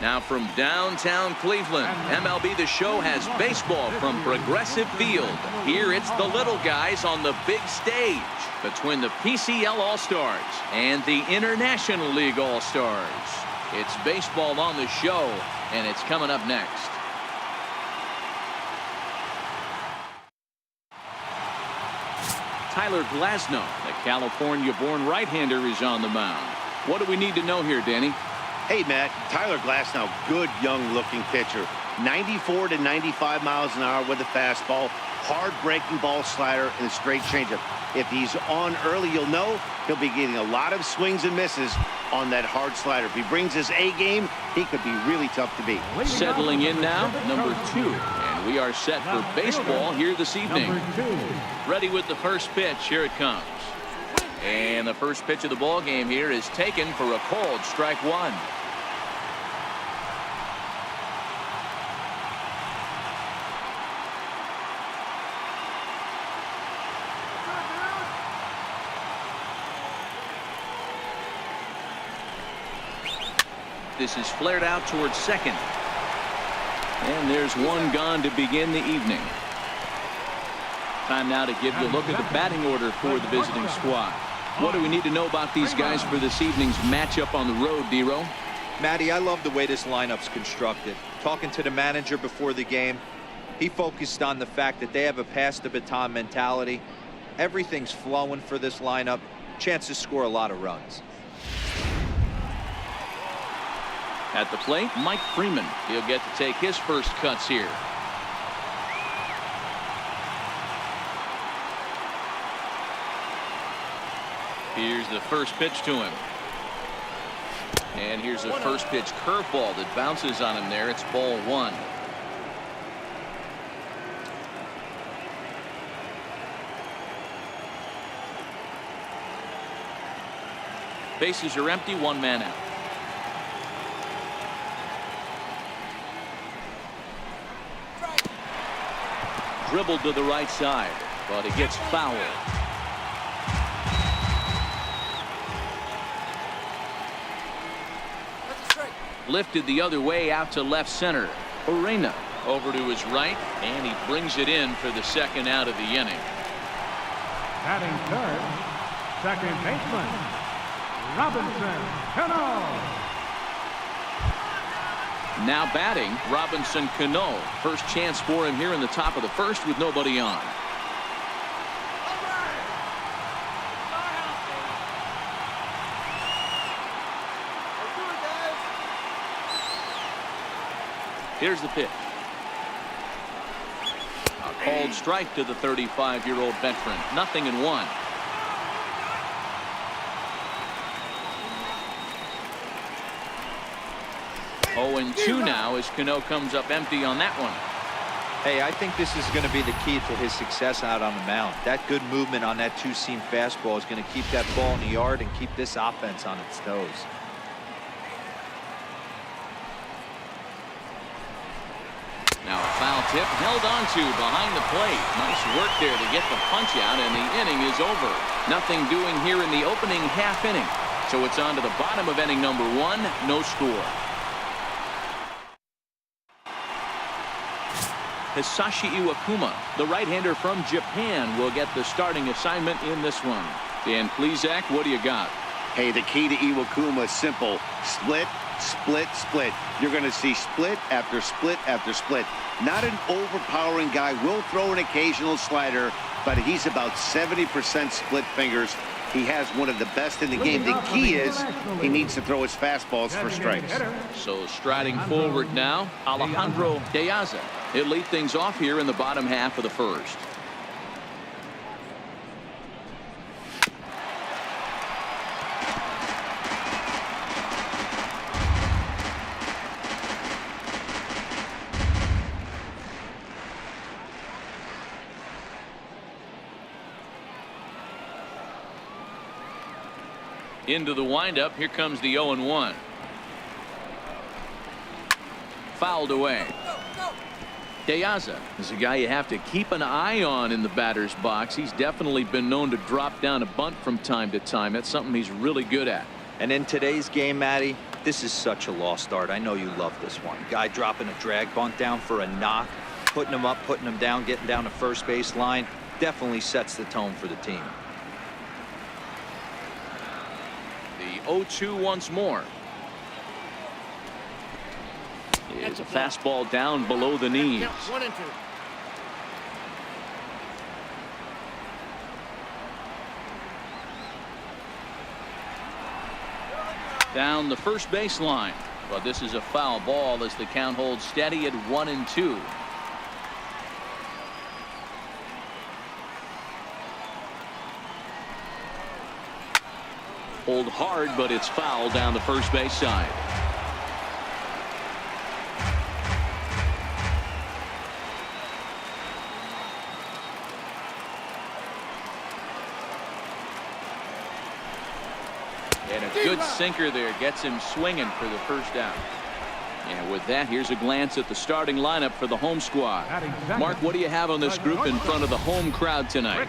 Now from downtown Cleveland, MLB The Show has baseball from Progressive Field. Here it's the little guys on the big stage between the PCL All-Stars and the International League All-Stars. It's baseball on the show, and it's coming up next. Tyler Glasnow, the California-born right-hander, is on the mound. What do we need to know here, Danny? Hey, Matt, Tyler Glasnow, good young-looking pitcher. 94 to 95 miles an hour with a fastball, hard-breaking ball slider, and a straight changeup. If he's on early, you'll know he'll be getting a lot of swings and misses on that hard slider. If he brings his A game, he could be really tough to beat. Settling in now, number 2. And we are set for baseball here this evening. Ready with the first pitch. Here it comes. And the first pitch of the ball game here is taken for a called strike 1. This is flared out towards second. And there's one gone to begin the evening. Time now to give you a look at the batting order for the visiting squad. What do we need to know about these guys for this evening's matchup on the road, Dero? Matty, I love the way this lineup's constructed. Talking to the manager before the game, he focused on the fact that they have a pass the baton mentality. Everything's flowing for this lineup. Chance to score a lot of runs. At the plate, Mike Freeman. He'll get to take his first cuts here. Here's the first pitch to him. And here's the first pitch curveball that bounces on him there. It's ball 1. Bases are empty, 1 man out. Dribbled to the right side, but it gets fouled. Lifted the other way out to left center. URENA over to his right, and he brings it in for the second out of the inning. Batting third, second baseman, Robinson Cano. Now batting, Robinson Cano. First chance for him here in the top of the first with nobody on. Here's the pitch. A called strike to the 35-year-old veteran. 0-1. Oh, and 2 now as Cano comes up empty on that one. Hey, I think this is going to be the key to his success out on the mound. That good movement on that 2-seam fastball is going to keep that ball in the yard and keep this offense on its toes. Now a foul tip held on to behind the plate. Nice work there to get the punch out, and the inning is over. Nothing doing here in the opening half inning. So it's on to the bottom of inning number 1. No score. Hisashi Iwakuma, the right-hander from Japan, will get the starting assignment in this one. Dan Plesac, what do you got? Hey, the key to Iwakuma is simple. Split, split, split. You're going to see split after split after split. Not an overpowering guy. Will throw an occasional slider, but he's about 70% split fingers. He has one of the best in the game. The key is he needs to throw his fastballs for strikes. So striding forward now, Alejandro De Aza. He'll lead things off here in the bottom half of the first. Into the windup. Here comes the 0-1. Fouled away. De Aza is a guy you have to keep an eye on in the batter's box. He's definitely been known to drop down a bunt from time to time. That's something he's really good at. And in today's game, Matty, This is such a lost art. I know you love this one. Guy dropping a drag bunt down for a knock, putting him up, putting him down, getting down to first base line. Definitely sets the tone for the team. The 0-2 once more. It's a fastball down below the knees. 1-2. Down the first baseline, but this is a foul ball as the count holds steady at 1-2. Hold hard, but it's foul down the first base side. And a good sinker there gets him swinging for the first out. And with that, here's a glance at the starting lineup for the home squad. Mark, what do you have on this group in front of the home crowd tonight?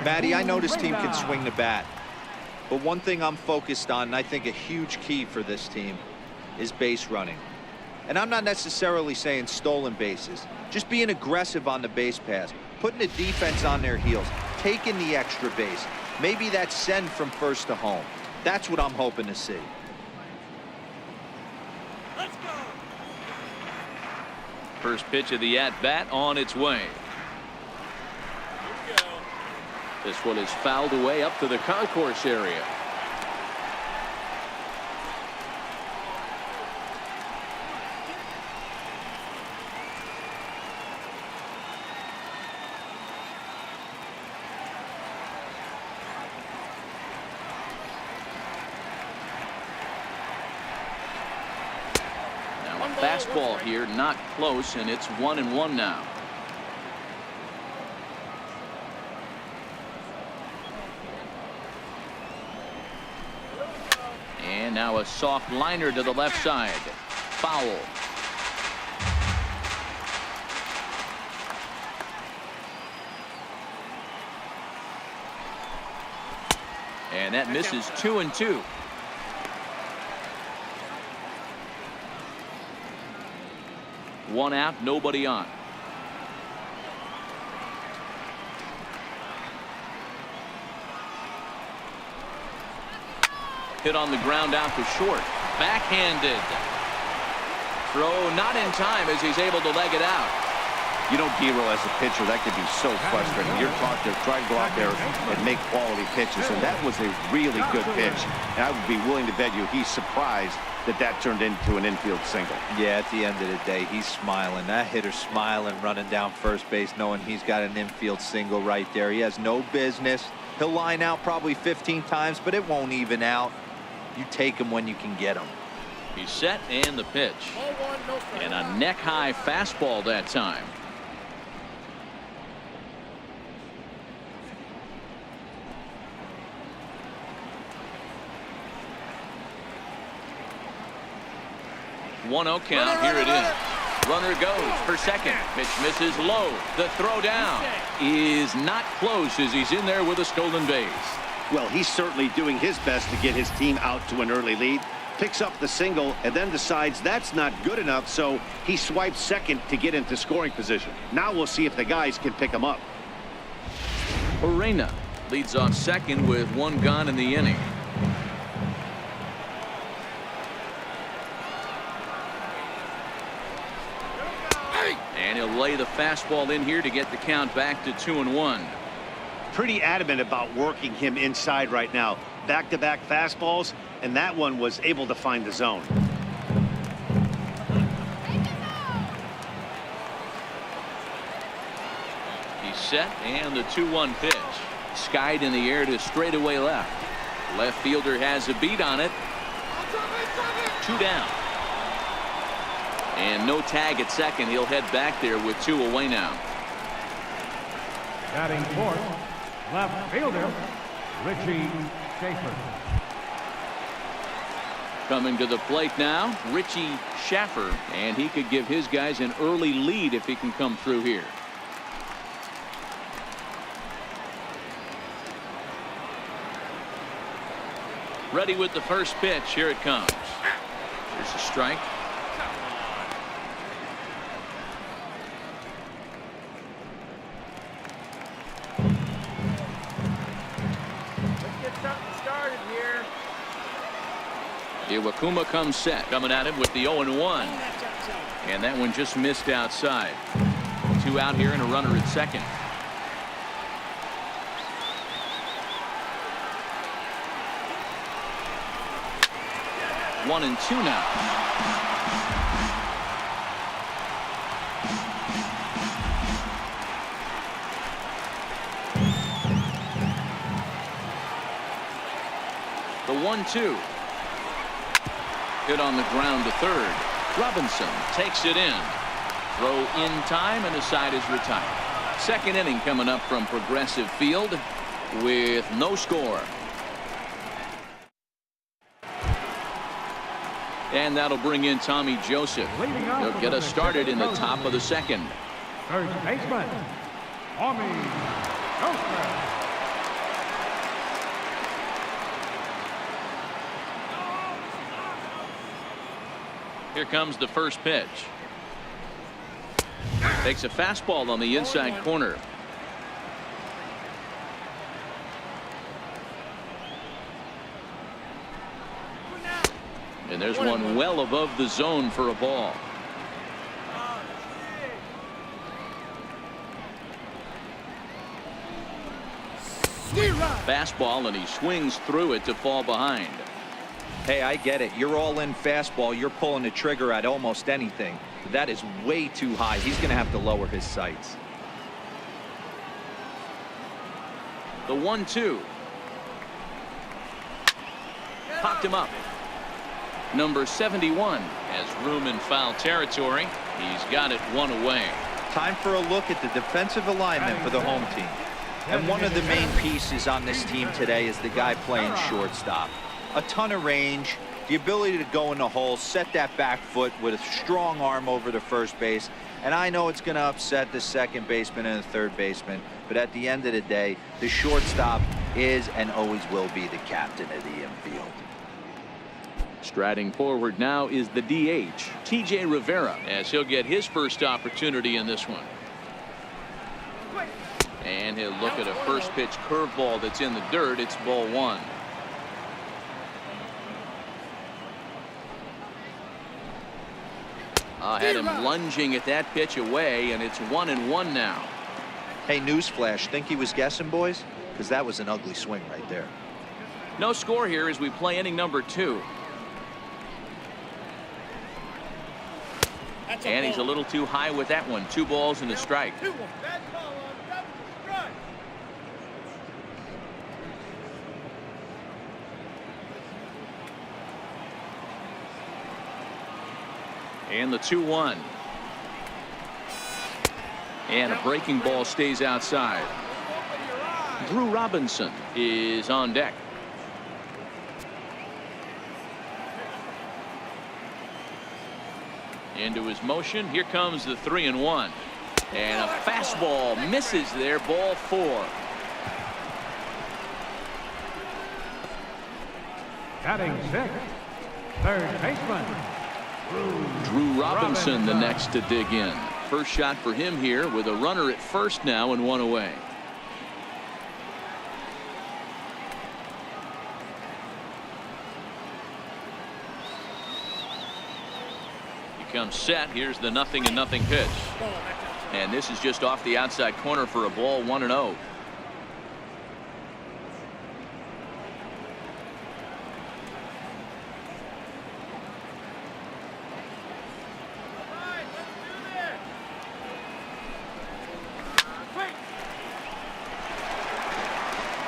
Matty, I know this team can swing the bat. But one thing I'm focused on, and I think a huge key for this team, is base running. And I'm not necessarily saying stolen bases. Just being aggressive on the base pass, putting the defense on their heels, taking the extra base. Maybe that send from first to home. That's what I'm hoping to see. Let's go. First pitch of the at-bat on its way. Here we go. This one is fouled away up to the concourse area. Now a fastball here, not close, and it's 1-1 now. And now a soft liner to the left side. Foul. And that misses 2-2. One out, nobody on. Hit on the ground out to short. Backhanded. Throw not in time as he's able to leg it out. You know, Giro, as a pitcher, that could be so frustrating. You're trying to go out there and make quality pitches, and that was a really good pitch. And I would be willing to bet you he's surprised that that turned into an infield single. Yeah, at the end of the day, he's smiling. That hitter's smiling, running down first base, knowing he's got an infield single right there. He has no business. He'll line out probably 15 times, but it won't even out. You take him when you can get him. He's set, and the pitch. Ball one, no strike. And a neck-high fastball that time. One-0 count. Here it is. Runner goes for second. Pitch misses low. The throw down is not close as he's in there with a stolen base. Well, he's certainly doing his best to get his team out to an early lead. Picks up the single and then decides that's not good enough, so he swipes second to get into scoring position. Now we'll see if the guys can pick him up. URENA leads off second with one gone in the inning. And he'll lay the fastball in here to get the count back to 2-1. Pretty adamant about working him inside right now. Back-to-back fastballs, and that one was able to find the zone. He's set, and the 2-1 pitch. Skied in the air to straightaway left. Left fielder has a beat on it. 2 down. And no tag at second. He'll head back there with 2 away now. Batting fourth, left fielder, Richie Schaefer. Coming to the plate now, Richie Schaffer, and he could give his guys an early lead if he can come through here. Ready with the first pitch. Here it comes. Here's a strike. Let's get something started here. Iwakuma comes set, coming at him with the 0-1. And that one just missed outside. 2 out here and a runner at second. 1-2 now. The 1-2. Hit on the ground to third. Robinson takes it in. Throw in time, and the side is retired. Second inning coming up from Progressive Field with no score. And that'll bring in Tommy Joseph. He'll get us started in the top of the second. Third baseman, Tommy Joseph. Here comes the first pitch. Takes a fastball on the inside corner. And there's one well above the zone for a ball. Fastball, and he swings through it to fall behind. Hey, I get it. You're all in fastball. You're pulling the trigger at almost anything. That is way too high. He's going to have to lower his sights. The 1-2. Popped him up. Number 71 has room in foul territory. He's got it one away. Time for a look at the defensive alignment for the home team. And one of the main pieces on this team today is the guy playing shortstop. A ton of range, the ability to go in the hole, set that back foot with a strong arm over the first base. And I know it's going to upset the second baseman and the third baseman, but at the end of the day, the shortstop is and always will be the captain of the infield. Striding forward now is the DH, TJ Rivera, as he'll get his first opportunity in this one. And he'll look at a first pitch curveball that's in the dirt. It's ball one. Had him lunging at that pitch away, and it's 1-1 now. Hey, newsflash, think he was guessing, boys? Because that was an ugly swing right there. No score here as we play inning number 2. And he's a little too high with that one. 2 balls and a strike. And the 2-1. And a breaking ball stays outside. Drew Robinson is on deck. Into his motion. Here comes the 3-1. And a fastball misses there. Ball 4. Batting 6th, third baseman, Drew Robinson the next to dig in. First shot for him here with a runner at first now and 1 away. He comes set. Here's the 0-0 pitch. And this is just off the outside corner for a ball. 1-0.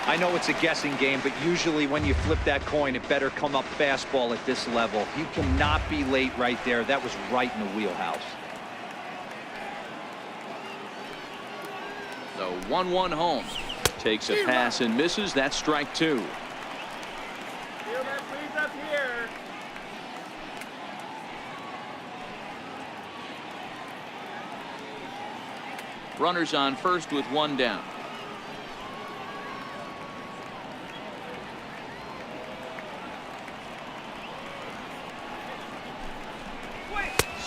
I know it's a guessing game, but usually when you flip that coin, it better come up fastball at this level. You cannot be late right there. That was right in the wheelhouse. The 1-1 home. Takes a pass and misses. That's strike 2. Up here. Runners on first with 1 down.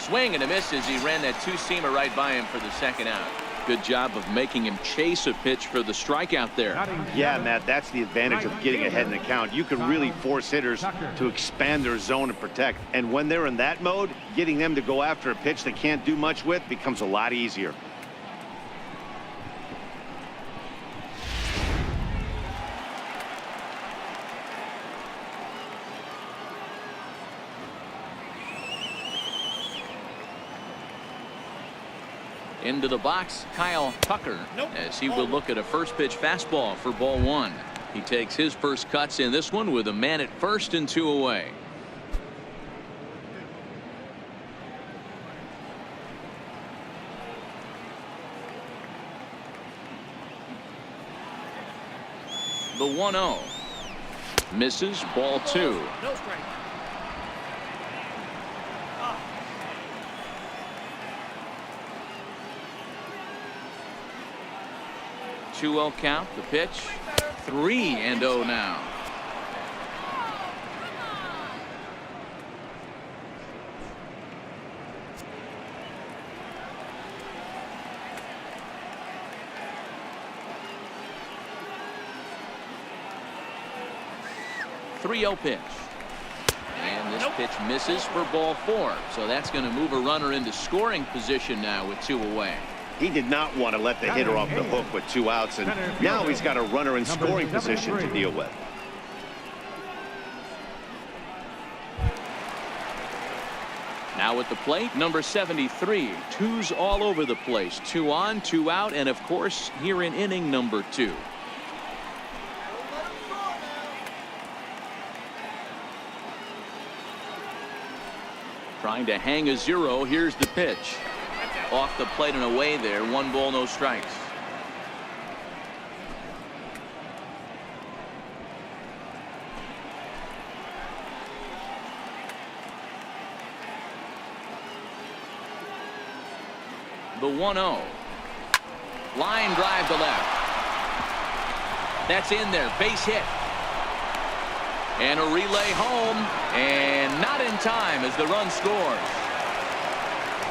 Swing and a miss as he ran that two-seamer right by him for the second out. Good job of making him chase a pitch for the strikeout there. Yeah, Matt, that's the advantage of getting ahead in the count. You can really force hitters to expand their zone and protect. And when they're in that mode, getting them to go after a pitch they can't do much with becomes a lot easier. Into the box, Kyle Tucker, as he will look at a first pitch fastball for ball one. He takes his first cuts in this one with a man at first and 2 away. The 1-0 misses, ball 2. No strike. 2-0 count. The pitch, 3-0 now. Pitch. And this pitch misses for ball 4. So that's going to move a runner into scoring position now with 2 away. He did not want to let the hitter off the hook with 2 outs, and now he's got a runner in scoring position to deal with. Now at the plate, number 73. 2's all over the place. 2 on, 2 out, and of course here in inning number 2. Trying to hang a 0. Here's the pitch. Off the plate and away there. 1 ball, no strikes. The 1-0. Line drive to left. That's in there. Base hit. And a relay home. And not in time as the run scores.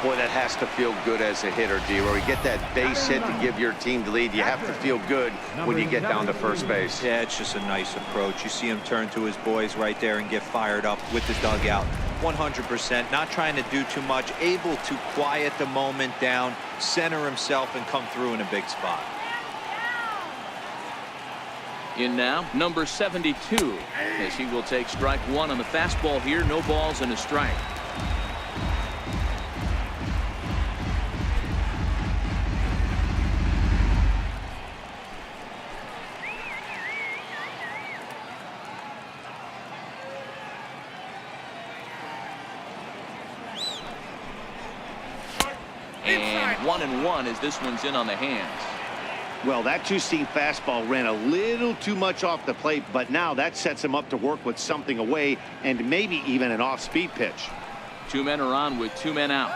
Boy, that has to feel good as a hitter, D-Roy. You get that base hit to give your team the lead. You have to feel good when you get down to first base. Yeah, it's just a nice approach. You see him turn to his boys right there and get fired up with the dugout. 100%, not trying to do too much, able to quiet the moment down, center himself, and come through in a big spot. In now, number 72, as he will take strike 1 on the fastball here. No balls and a strike. And 1-1 as this one's in on the hands. Well, that two-seam fastball ran a little too much off the plate, but now that sets him up to work with something away and maybe even an off-speed pitch. 2 men are on with 2 men out.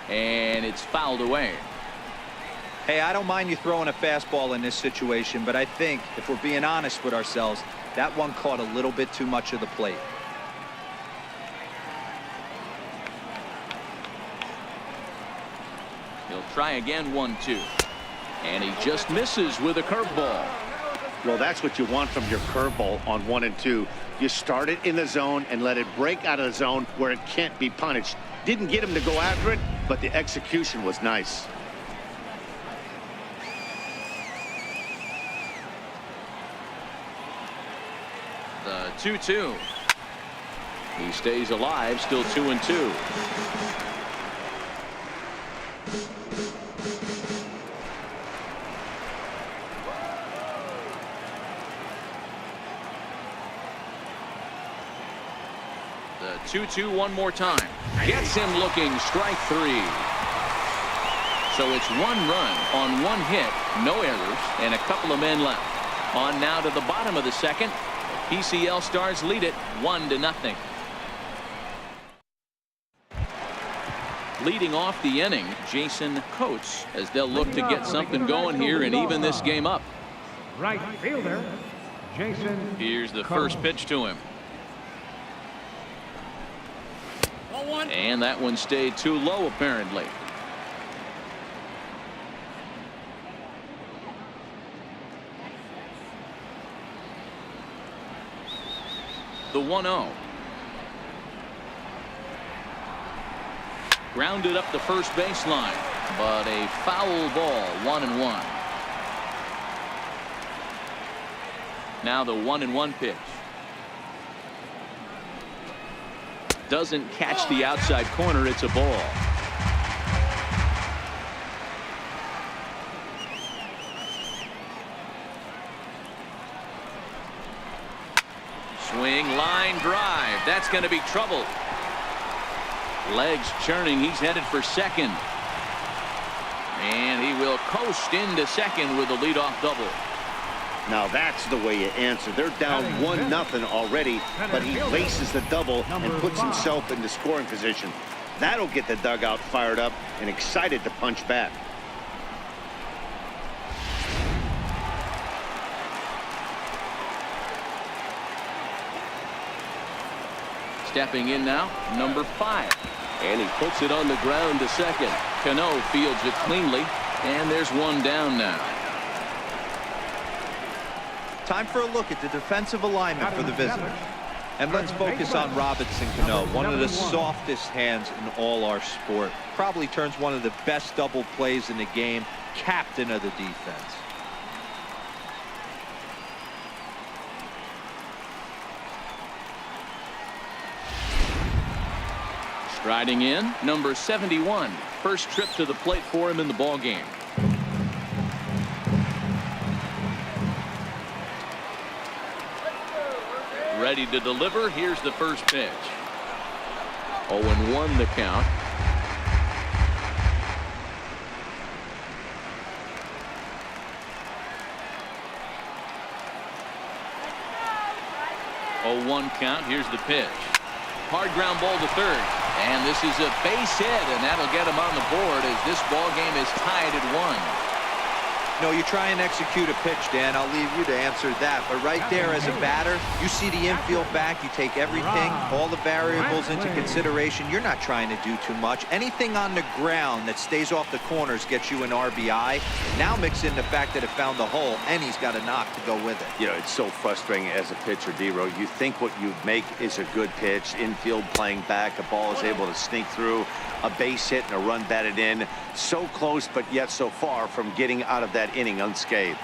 And it's fouled away. Hey, I don't mind you throwing a fastball in this situation, but I think if we're being honest with ourselves, that one caught a little bit too much of the plate. He'll try again. 1-2. And he just misses with a curveball. Well, that's what you want from your curveball on 1 and 2. You start it in the zone and let it break out of the zone where it can't be punished. Didn't get him to go after it, but the execution was nice. The 2-2. He stays alive, still 2-2. The 2-2 one more time. Gets him looking. Strike 3. So it's 1 run on 1 hit, no errors, and a couple of men left. On now to the bottom of the second. The PCL Stars lead it 1-0. Leading off the inning, Jason Coates, as they'll look to get something going here and even this game up. Right fielder, Jason. Here's the first pitch to him. And that one stayed too low, apparently. The 1-0. Grounded up the first baseline, but a foul ball, 1-1. Now the 1-1 pitch. Doesn't catch the outside corner. It's a ball. Swing, line drive. That's going to be trouble. Legs churning. He's headed for second. And he will coast into second with a leadoff double. Now that's the way you answer. They're down 1-0 already, but he laces the double and puts himself into scoring position. That'll get the dugout fired up and excited to punch back. Stepping in now, number 5. And he puts it on the ground to second. Cano fields it cleanly, and there's one down now. Time for a look at the defensive alignment for the visitors. And let's focus on Robinson Cano, one of the softest hands in all our sport. Probably turns one of the best double plays in the game, captain of the defense. Striding in, number 71. First trip to the plate for him in the ball game. Ready to deliver. Here's the first pitch. 0-1 the count. Oh, 1 count. Here's the pitch. Hard ground ball to third. And this is a base hit, and that'll get him on the board as this ball game is tied at 1. No, you try and execute a pitch, Dan. I'll leave you to answer that. But right there as a batter, you see the infield back. You take everything, all the variables into consideration. You're not trying to do too much. Anything on the ground that stays off the corners gets you an RBI. Now mix in the fact that it found the hole, and he's got a knock to go with it. You know, it's so frustrating as a pitcher, D-Row. You think what you make is a good pitch. Infield playing back. The ball is able to sneak through. A base hit and a run batted in. So close, but yet so far from getting out of that inning unscathed.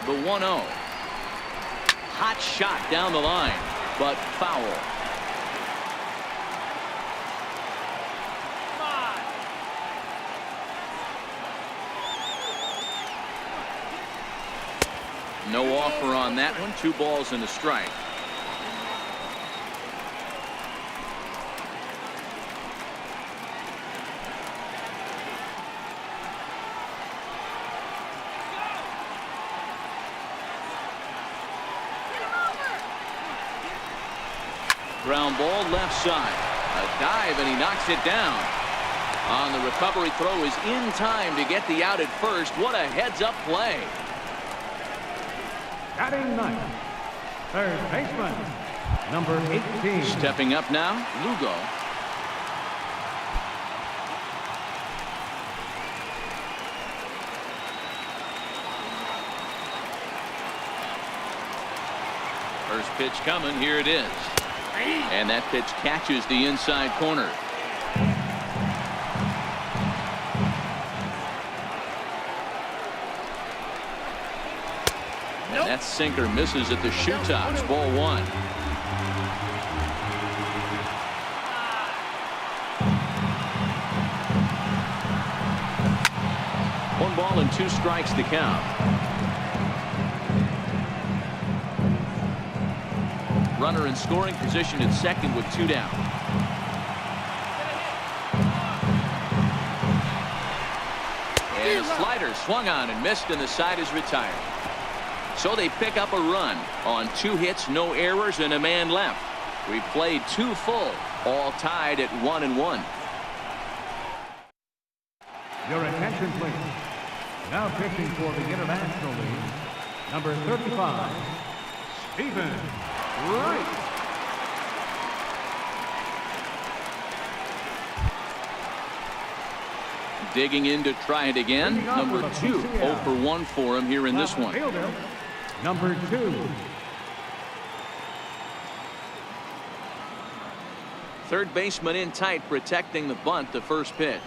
The 1-0. Hot shot down the line, but foul. No offer on that one. 2 balls and a strike. Ground ball left side. A dive, and he knocks it down. On the recovery throw is in time to get the out at first. What a heads-up play. Batting ninth, third baseman, number 18. Stepping up now, Lugo. First pitch coming. Here it is. And that pitch catches the inside corner. And that sinker misses at the shoe tops. Ball 1. One ball and 2 strikes to count. Runner in scoring position at second with 2 down. And a slider swung on and missed, and the side is retired. So they pick up a run on 2 hits, no errors, and a man left. We played 2 full, all tied at 1-1. Your attention, please. Now pitching for the International League, number 35, Stephen Wright. Digging in to try it again. Number 2, 0 for 1 for him here in this one. Fielder, number 2. Third baseman in tight, protecting the bunt, the first pitch.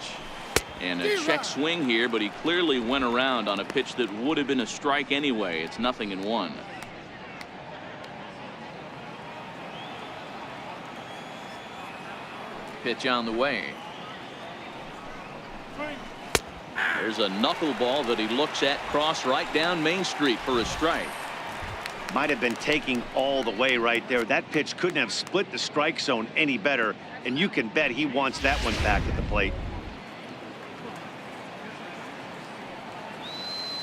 And a check swing here, but he clearly went around on a pitch that would have been a strike anyway. It's 0-1. Pitch on the way. There's a knuckleball that he looks at cross right down Main Street for a strike. Might have been taking all the way right there. That pitch couldn't have split the strike zone any better, and you can bet he wants that one back at the plate.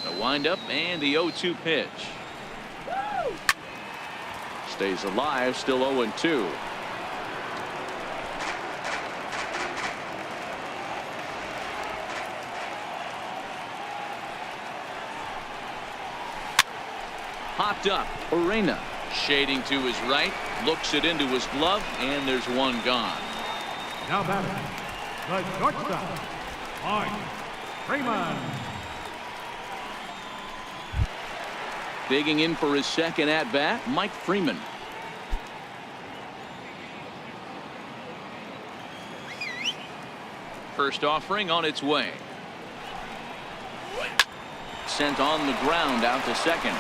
The windup and the 0-2 pitch. Stays alive, still 0-2. Popped up, URENA shading to his right, looks it into his glove, and there's one gone. Now batting, the shortstop, FREEMAN. Digging in for his second at-bat, Freeman. First offering on its way. Sent on the ground out to second.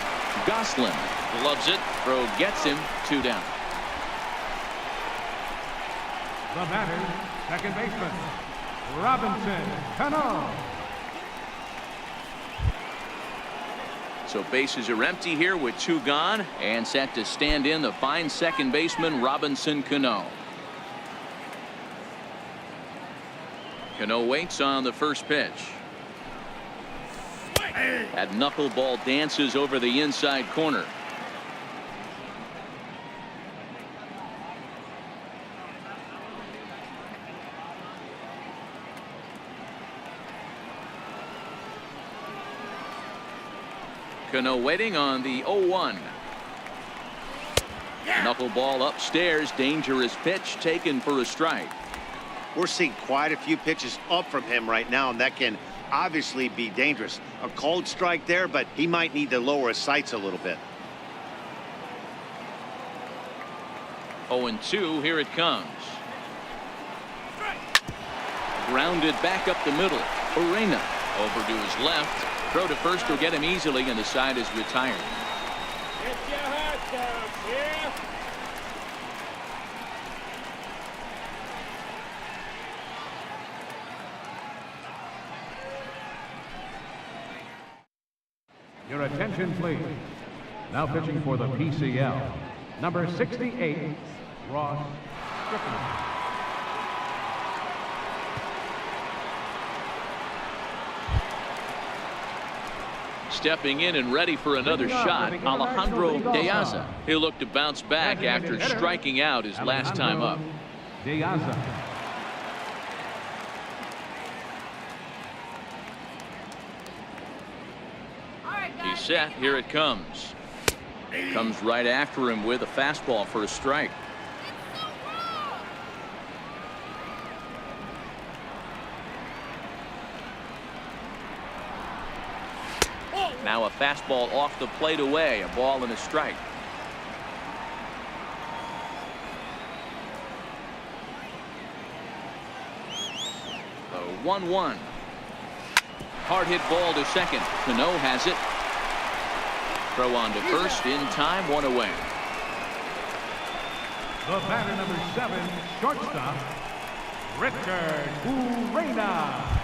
Goslin loves it. Throw gets him. 2 down. The batter, second baseman, Robinson Cano. So bases are empty here with 2 gone, and set to stand in the fine second baseman Robinson Cano. Cano waits on the first pitch. That knuckleball dances over the inside corner. Cano waiting on the 0-1. Knuckleball upstairs, dangerous pitch taken for a strike. We're seeing quite a few pitches up from him right now, and that can obviously be dangerous. A cold strike there, but he might need to lower his sights a little bit. 0-2, here it comes. Grounded back up the middle. URENA over to his left. Throw to first will get him easily, and the side is retired. Get your head down, yeah? Your attention, please. Now pitching for the PCL, number 68, Ross Strickland. Stepping in and ready for another shot, Alejandro Diaz. He'll look to bounce back after striking out his last time up. Diaz. He's set. Here it comes. Comes right after him with a fastball for a strike. Now a fastball off the plate away, a ball and a strike. The 1-1. Hard hit ball to second. Cano has it. Throw on to first in time, 1 away. The batter, number 7, shortstop, Richard URENA.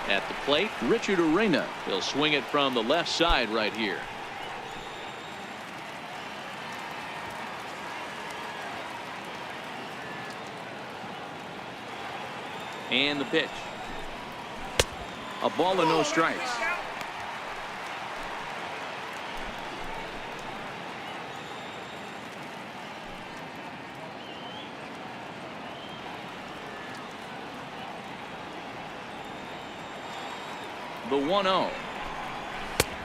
At the plate, Richard URENA. He'll swing it from the left side right here. And the pitch. A ball and no strikes. The 1-0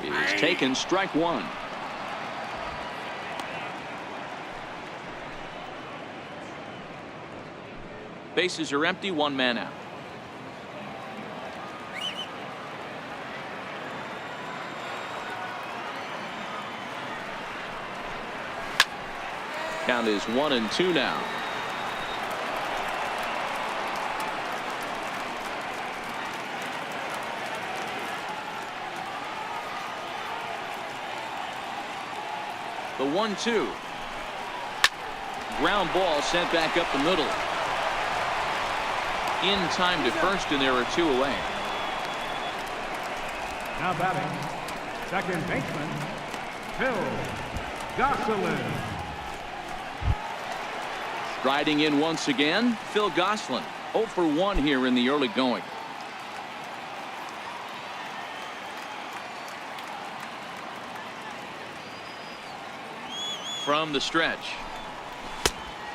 is taken, strike one. Bases are empty, one man out. Count is 1-2 now. The 1-2. Ground ball sent back up the middle. In time to first, and there are two away. Now batting, second baseman, Phil Gosselin. Striding in once again, Phil Gosselin. 0 for 1 here in the early going. From the stretch.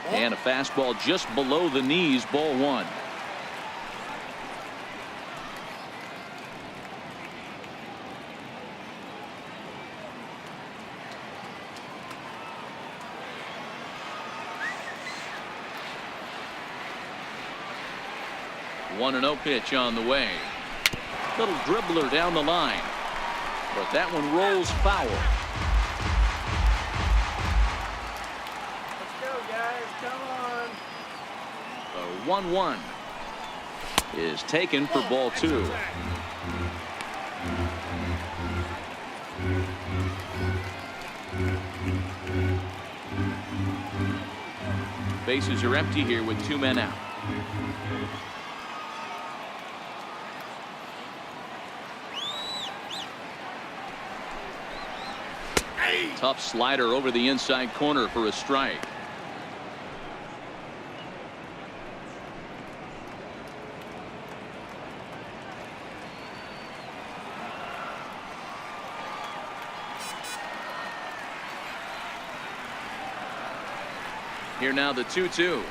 And a fastball just below the knees, ball one. One 1-0 pitch on the way. Little dribbler down the line, but that one rolls foul. Let's go, guys. Come on. The 1-1 is taken for ball two. Bases are empty here with two men out. Tough slider over the inside corner for a strike. Here now the 2-2.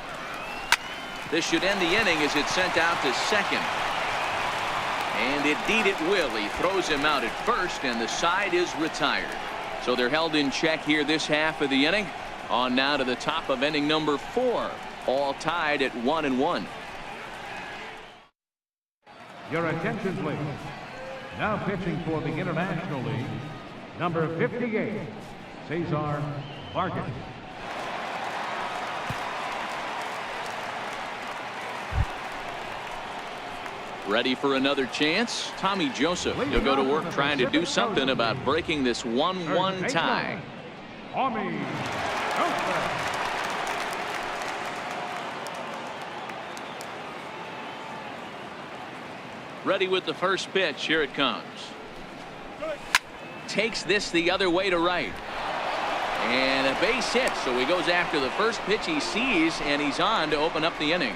This should end the inning as it's sent out to second. And indeed it will. He throws him out at first, and the side is retired. So they're held in check here this half of the inning. On now to the top of inning number 4. All tied at 1-1. Your attention, please. Now pitching for the International League, number 58, Cesar Vargas. Ready for another chance? Tommy Joseph. He'll go to work trying to do something about breaking this 1-1 tie. Tommy Joseph. Ready with the first pitch. Here it comes. Takes this the other way to right. And a base hit. So he goes after the first pitch he sees, and he's on to open up the inning.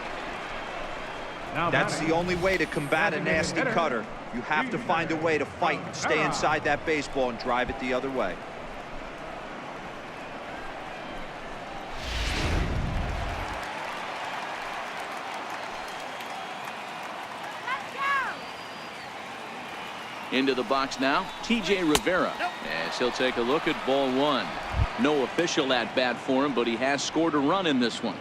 That's the only way to combat a nasty cutter. You have to find a way to fight and stay inside that baseball and drive it the other way. Into the box now, T.J. Rivera, as he'll take a look at ball one. No official at bat for him, but he has scored a run in this one.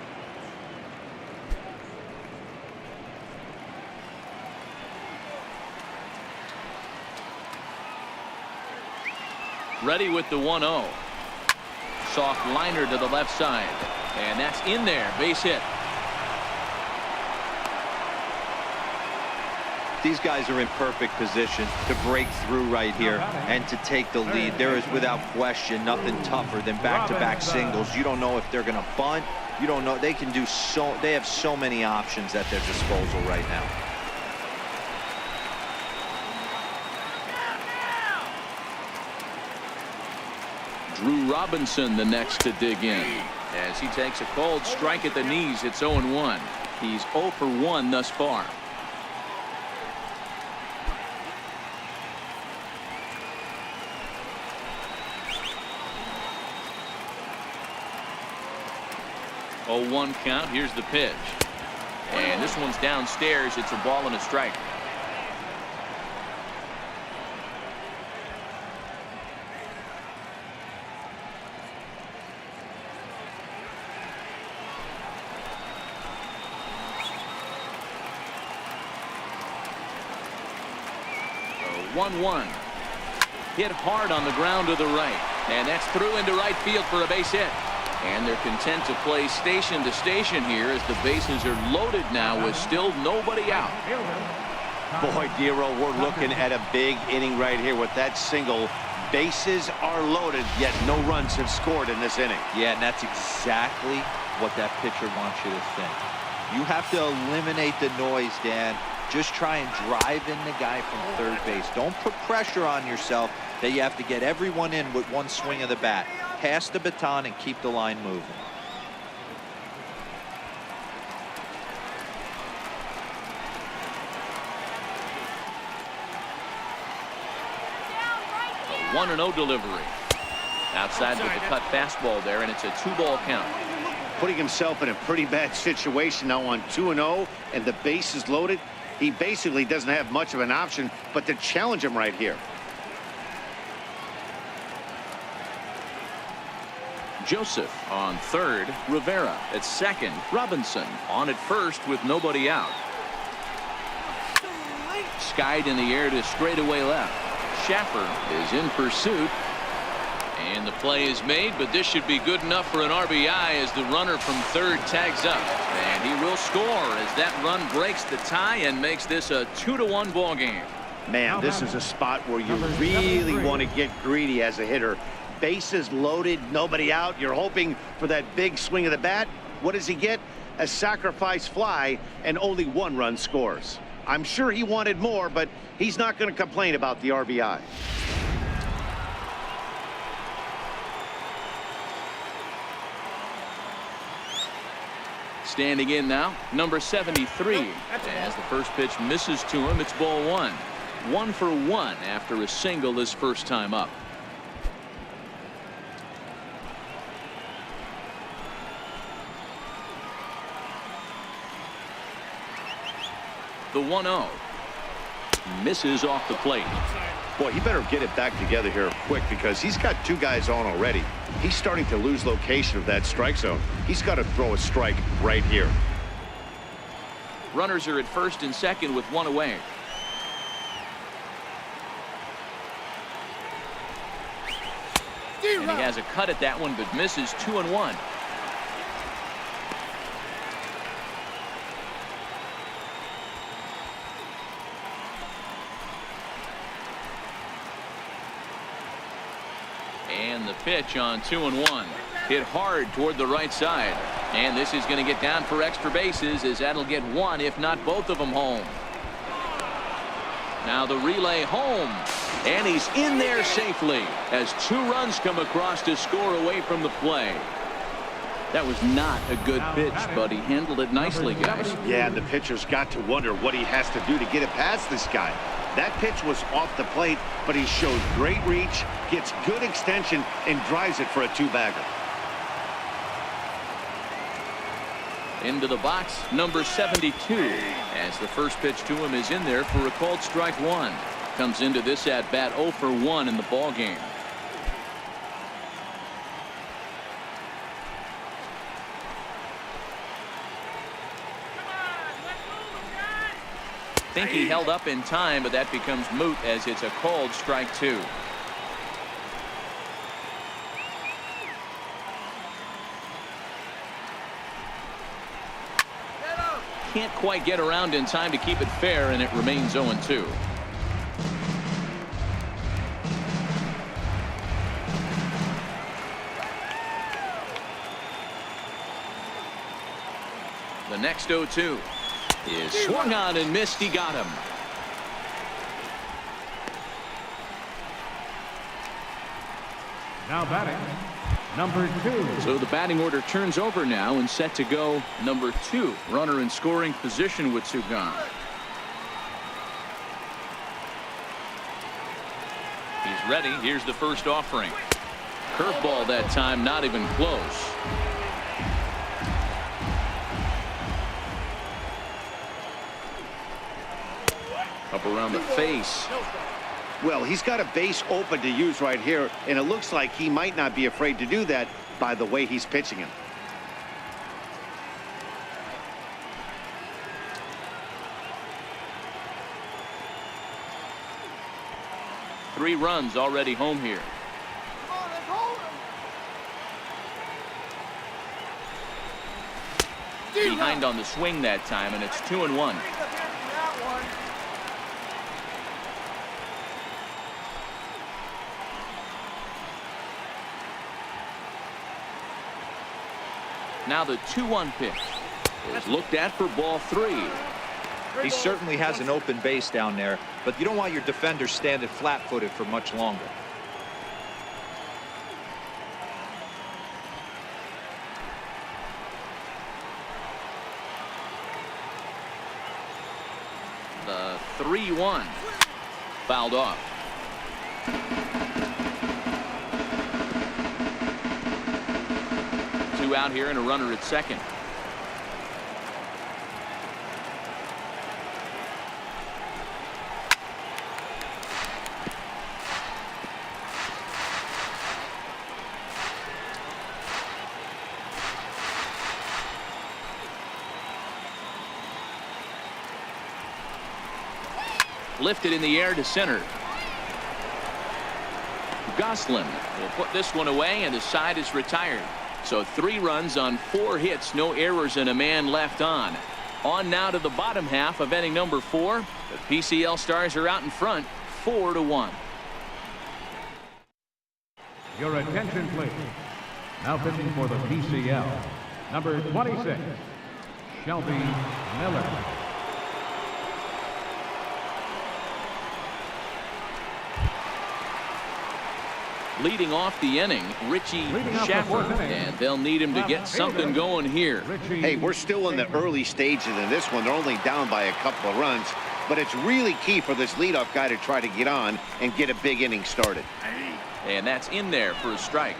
Ready with the 1-0. Soft liner to the left side, and that's in there. Base hit. These guys are in perfect position to break through right here and to take the lead. There is without question nothing tougher than back-to-back singles. You don't know if they're going to bunt. You don't know. They can do so. They have so many options at their disposal right now. Drew Robinson the next to dig in as he takes a cold strike at the knees. It's 0-1. He's 0 for 1 thus far. 0-1 count. Here's the pitch. And this one's downstairs. It's a ball and a strike. So 1-1. Hit hard on the ground to the right. And that's through into right field for a base hit. And they're content to play station to station here as the bases are loaded now with still nobody out. Boy, Dero, we're looking at a big inning right here with that single. Bases are loaded, yet no runs have scored in this inning. Yeah, and that's exactly what that pitcher wants you to think. You have to eliminate the noise, Dan. Just try and drive in the guy from third base. Don't put pressure on yourself that you have to get everyone in with one swing of the bat. Pass the baton and keep the line moving. A 1-0 delivery. Outside with the cut fastball there, and it's a 2-ball count. Putting himself in a pretty bad situation now on 2-0, and the base is loaded. He basically doesn't have much of an option but to challenge him right here. Joseph on third, Rivera at second, Robinson on at first with nobody out. Skied in the air to straightaway left. Schaffer is in pursuit. And the play is made, but this should be good enough for an RBI as the runner from third tags up. And he will score as that run breaks the tie and makes this a 2-1 ball game. Man, this is a spot where you really want to get greedy as a hitter. Bases loaded, nobody out. You're hoping for that big swing of the bat. What does he get? A sacrifice fly, and only one run scores. I'm sure he wanted more, but he's not going to complain about the RBI. Standing in now, number 73. As the first pitch misses to him, it's ball one. 1 for 1 after a single his first time up. The 1-0 misses off the plate. Boy, he better get it back together here quick because he's got two guys on already. He's starting to lose location of that strike zone. He's got to throw a strike right here. Runners are at first and second with one away. And he has a cut at that one, but misses 2-1. And the pitch on 2-1. Hit hard toward the right side. And this is going to get down for extra bases as that'll get one, if not both of them, home. Now the relay home. And he's in there safely as 2 runs come across to score away from the play. That was not a good pitch, but he handled it nicely, guys. Yeah, and the pitcher's got to wonder what he has to do to get it past this guy. That pitch was off the plate, but he shows great reach, gets good extension, and drives it for a 2-bagger. Into the box, number 72. As the first pitch to him is in there for a called strike one. Comes into this at bat 0 for 1 in the ball game. I think he held up in time, but that becomes moot as it's a called strike 2. Can't quite get around in time to keep it fair, and it remains 0-2. The next 0-2 is swung on and missed. He got him. Now batting, number 2. So the batting order turns over now and set to go number 2. Runner in scoring position with 2 gone. He's ready. Here's the first offering. Curveball that time, not even close. Up around the face. Well, he's got a base open to use right here, and it looks like he might not be afraid to do that by the way he's pitching him. Three runs already home here. Come on, let's hold him. Behind on the swing that time, and it's 2-1. Now the 2-1 pitch is looked at for ball 3. He certainly has an open base down there, but you don't want your defender standing flat-footed for much longer. The 3-1 fouled off. Two out here and a runner at second. Lifted in the air to center. Goslin will put this one away, and the side is retired. So 3 runs on 4 hits, no errors, and a man left on. On now to the bottom half of inning number 4. The PCL Stars are out in front, 4-1. Your attention, please. Now pitching for the PCL, number 26, Shelby Miller. Leading off the inning, Richie Shaffer, and they'll need him to get something going here. Hey, we're still in the early stages in this one. They're only down by a couple of runs, but it's really key for this leadoff guy to try to get on and get a big inning started. And that's in there for a strike.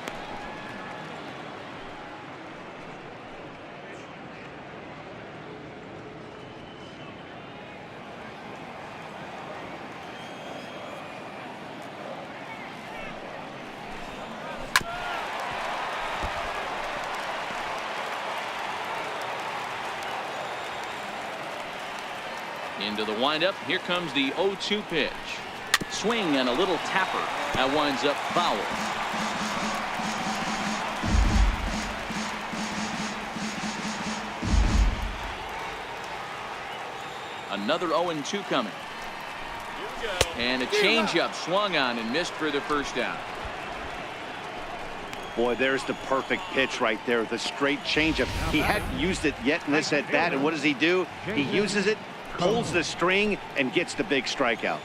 Into the windup. Here comes the 0-2 pitch. Swing and a little tapper. That winds up foul. Another 0-2 coming. And a changeup swung on and missed for the first out. Boy, there's the perfect pitch right there. The straight changeup. He hadn't used it yet in this at bat, and what does he do? He uses it, pulls the string, and gets the big strikeout.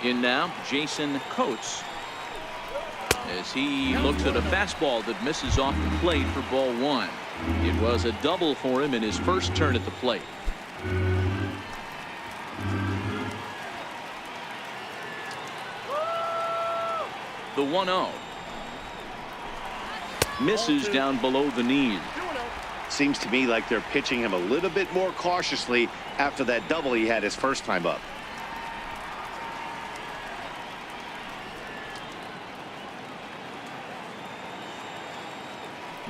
In now, Jason Coates, as he looks at a fastball that misses off the plate for ball 1. It was a double for him in his first turn at the plate. The 1-0. Misses down below the knee. Seems to me like they're pitching him a little bit more cautiously after that double he had his first time up.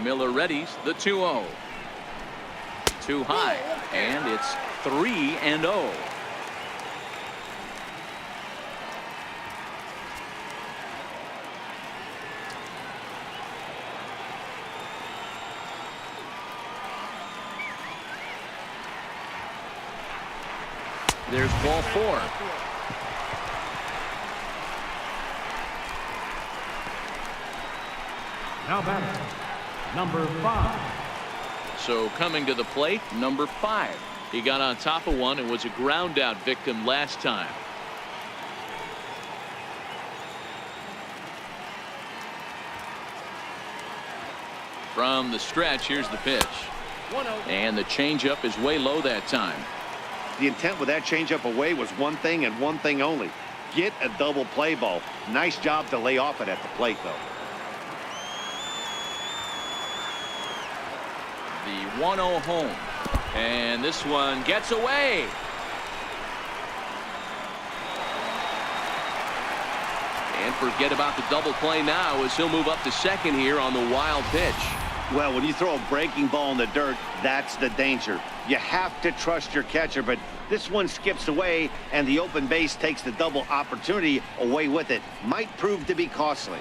Miller readies the 2-0. Too high, and it's 3-0. There's ball 4. Now batting, number 5. So coming to the plate, number 5. He got on top of one and was a ground out victim last time. From the stretch, here's the pitch. And the changeup is way low that time. The intent with that changeup away was one thing and one thing only. Get a double play ball. Nice job to lay off it at the plate, though. The 1-0 home. And this one gets away. And forget about the double play now as he'll move up to second here on the wild pitch. Well, when you throw a breaking ball in the dirt, that's the danger. You have to trust your catcher, but this one skips away, and the open base takes the double opportunity away with it. Might prove to be costly.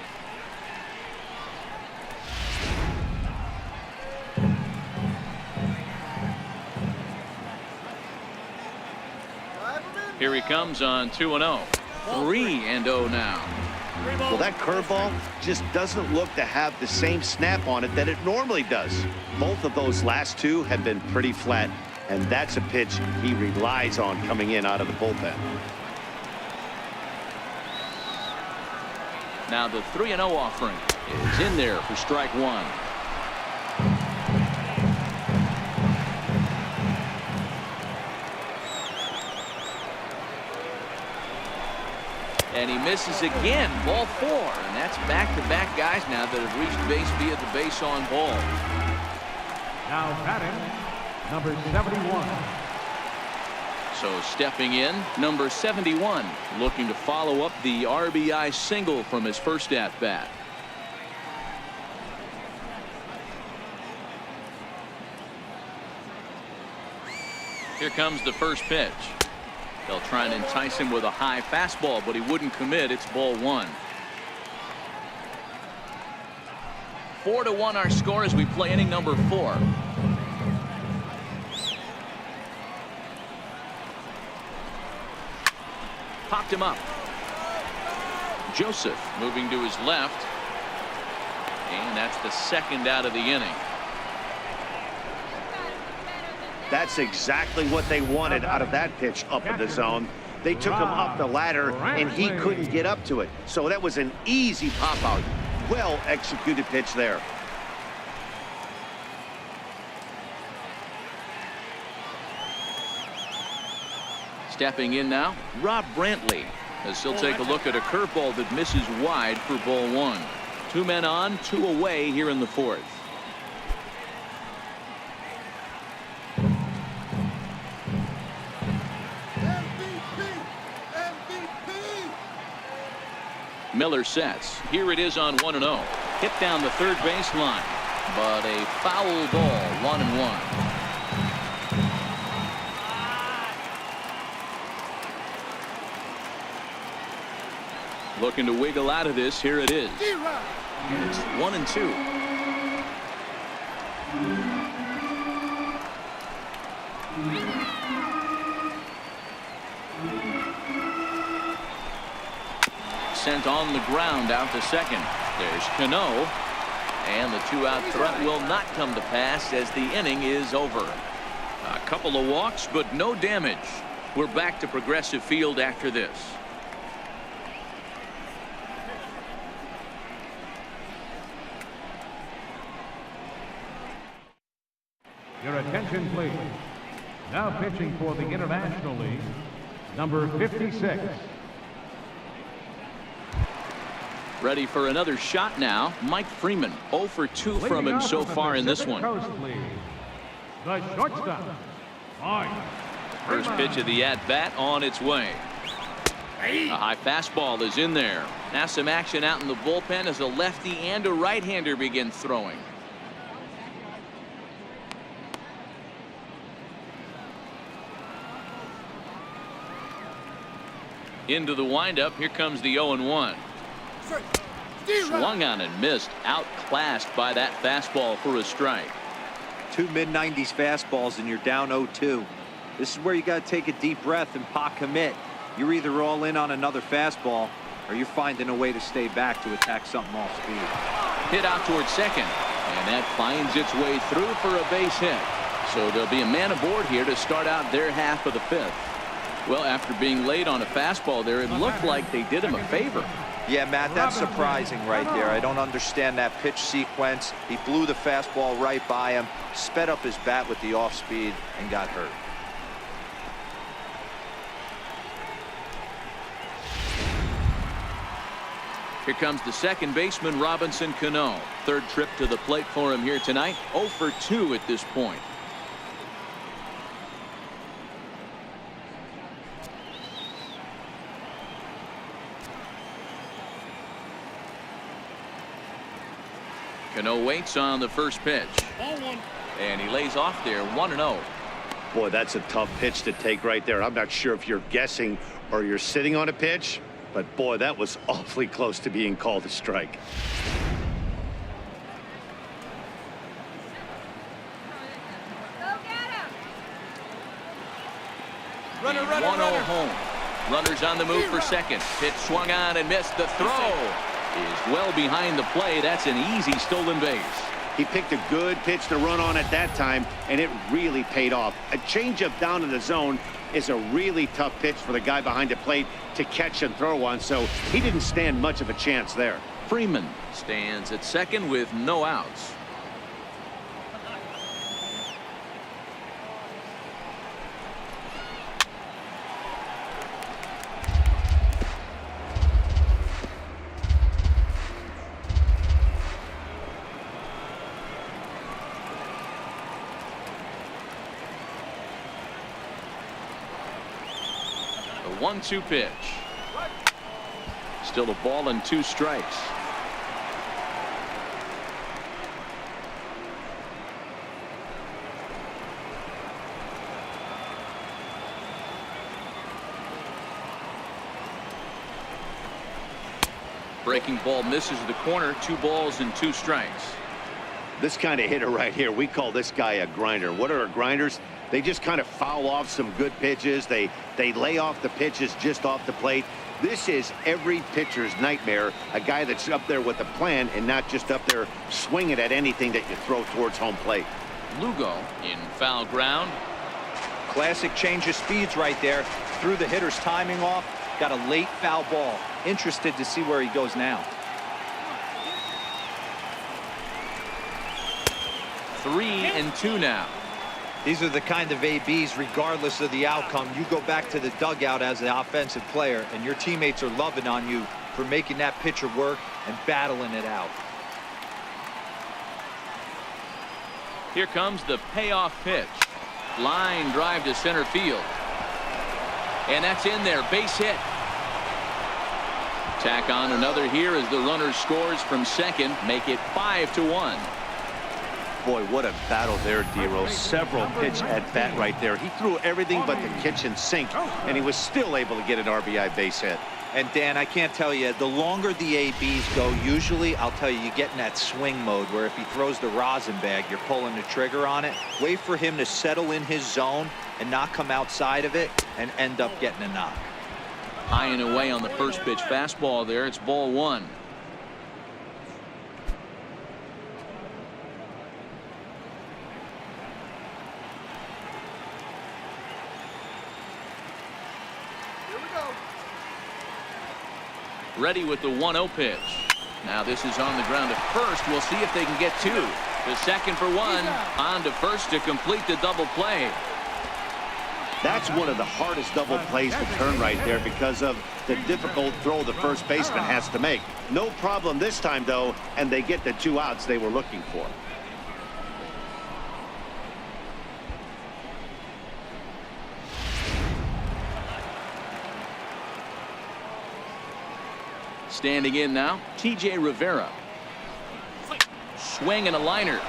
Here he comes on 2-0. 3-0 now. Well, that curveball just doesn't look to have the same snap on it that it normally does. Both of those last two have been pretty flat, and that's a pitch he relies on coming in out of the bullpen. Now the 3-0 offering is in there for strike one. And he misses again. Ball 4. And that's back-to-back guys now that have reached base via the base on ball. Now batting, number 71. So stepping in, number 71, looking to follow up the RBI single from his first at-bat. Here comes the first pitch. They'll try and entice him with a high fastball, but he wouldn't commit. It's ball 1. 4-1 our score as we play inning number 4. Popped him up. Joseph moving to his left. And that's the second out of the inning. That's exactly what they wanted out of that pitch up in the zone. They took him up the ladder, and he couldn't get up to it. So that was an easy pop-out. Well-executed pitch there. Stepping in now, Rob Brantley, as he'll take a look at a curveball that misses wide for ball 1. 2 men on, 2 away here in the 4th. Miller sets. Here it is on 1-0. Hit down the third baseline, but a foul ball. 1-1. Looking to wiggle out of this. Here it is. It's 1-2. Sent on the ground out to second. There's Cano, and the 2-out threat will not come to pass as the inning is over. A couple of walks, but no damage. We're back to Progressive Field after this. Your attention, please. Now pitching for the International League, number 56. Ready for another shot now. Mike Freeman, 0 for 2 from him so far in this one. The shortstop, Mike First pitch of the at-bat on its way. A high fastball is in there. Now some action out in the bullpen as a lefty and a right-hander begin throwing. Into the windup. Here comes the 0-1. Swung on and missed. Outclassed by that fastball for a strike. 2 mid-90s fastballs and you're down 0-2. This is where you got to take a deep breath and pot commit. You're either all in on another fastball or you're finding a way to stay back to attack something off speed. Hit out towards second, and that finds its way through for a base hit. So there'll be a man aboard here to start out their half of the 5th. Well, after being late on a fastball there, it looked like they did him a favor. Yeah, Matt, that's surprising right there. I don't understand that pitch sequence. He blew the fastball right by him, sped up his bat with the off speed, and got hurt. Here comes the second baseman, Robinson Cano. Third trip to the plate for him here tonight. 0 for 2 at this point. Cano waits on the first pitch. And he lays off there 1-0. Boy, that's a tough pitch to take right there. I'm not sure if you're guessing or you're sitting on a pitch, but boy, that was awfully close to being called a strike. Runner, 1-0 home. Runners on the move for second. Pitch swung on and missed. The throw is well behind the play. That's an easy stolen base. He picked a good pitch to run on at that time, and it really paid off. A changeup down in the zone is a really tough pitch for the guy behind the plate to catch and throw on, so he didn't stand much of a chance there. Freeman stands at second with no outs. The 1-2 pitch. Still a ball and 2 strikes. Breaking ball misses the corner. 2 balls and 2 strikes. This kind of hitter right here, we call this guy a grinder. What are grinders? They just kind of foul off some good pitches. They lay off the pitches just off the plate. This is every pitcher's nightmare, a guy that's up there with a plan and not just up there swinging at anything that you throw towards home plate. Lugo in foul ground. Classic change of speeds right there. Threw the hitter's timing off. Got a late foul ball. Interested to see where he goes now. 3-2 now. These are the kind of ABs, regardless of the outcome. You go back to the dugout as the offensive player, and your teammates are loving on you for making that pitcher work and battling it out. Here comes the payoff pitch. Line drive to center field. And that's in there. Base hit. Tack on another here as the runner scores from second. Make it 5-1. Boy, what a battle there, Dero. Several pitch at bat right there. He threw everything but the kitchen sink, and he was still able to get an RBI base hit. And Dan, I can't tell you, the longer the ABs go, usually, I'll tell you, you get in that swing mode where if he throws the rosin bag, you're pulling the trigger on it. Wait for him to settle in his zone and not come outside of it and end up getting a knock. High and away on the first pitch fastball there. It's ball 1. Ready with the 1-0 pitch. Now this is on the ground at first. We'll see if they can get 2. The second for 1. On to first to complete the double play. That's one of the hardest double plays to turn right there because of the difficult throw the first baseman has to make. No problem this time, though, and they get the 2 outs they were looking for. Standing in now, TJ Rivera. Swing and a liner.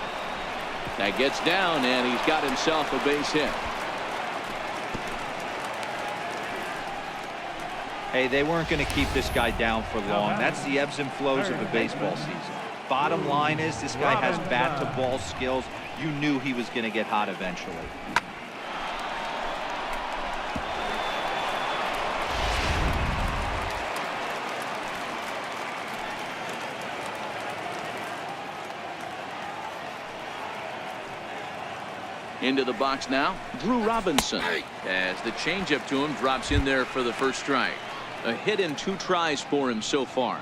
That gets down, and he's got himself a base hit. Hey, they weren't going to keep this guy down for long. That's the ebbs and flows of a baseball season. Bottom line is this guy has bat-to-ball skills. You knew he was going to get hot eventually. Into the box now, Drew Robinson. As the changeup to him drops in there for the first strike. A hit in 2 tries for him so far.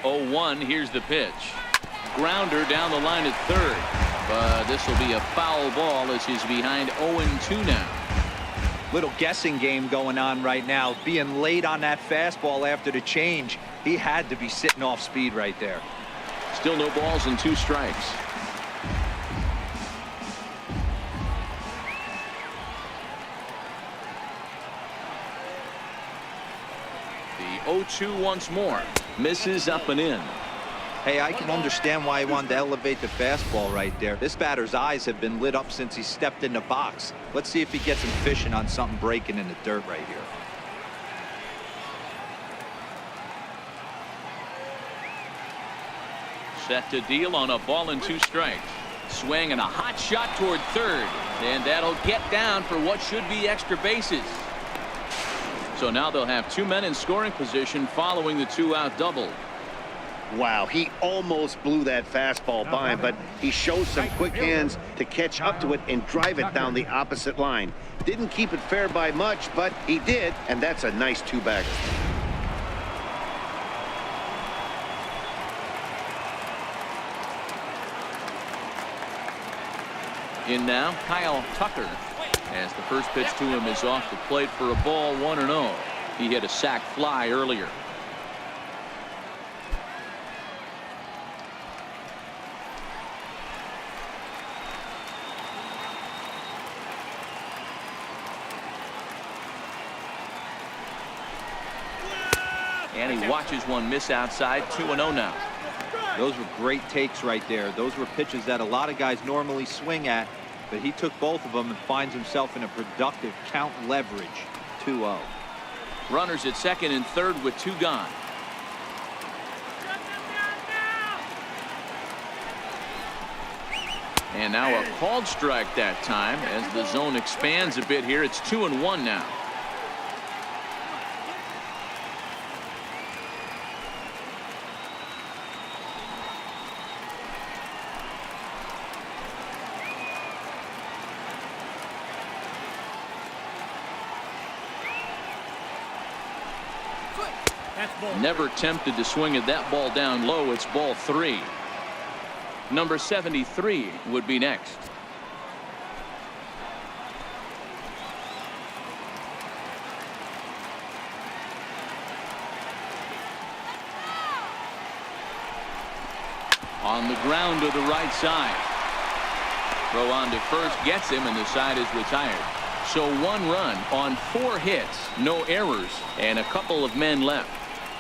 Oh, 1. Here's the pitch. Grounder down the line at third. But this will be a foul ball as he's behind 0-2 now. Little guessing game going on right now. Being late on that fastball after the change. He had to be sitting off speed right there. Still no balls and 2 strikes. The 0-2 once more. Misses up and in. Hey, I can understand why he wanted to elevate the fastball right there. This batter's eyes have been lit up since he stepped in the box. Let's see if he gets him fishing on something breaking in the dirt right here. Set to deal on a ball and 2 strikes. Swing and a hot shot toward third. And that'll get down for what should be extra bases. So now they'll have 2 men in scoring position following the 2-out double. Wow, he almost blew that fastball by him, but he shows some quick hands to catch up to it and drive it down the opposite line. Didn't keep it fair by much, but he did, and that's a nice 2-bagger. In now, Kyle Tucker, as the first pitch to him is off the plate for a ball, 1-0. He hit a sac fly earlier. And he watches one miss outside. 2-0 now. Those were great takes right there. Those were pitches that a lot of guys normally swing at, but he took both of them and finds himself in a productive count leverage. 2-0. Runners at second and third with 2 gone. And now a called strike that time as the zone expands a bit here. It's 2-1 now. Never tempted to swing at that ball down low. It's ball 3. Number 73 would be next. On the ground to the right side. Throw on to first gets him, and the side is retired. So 1 run on 4 hits, no errors, and a couple of men left.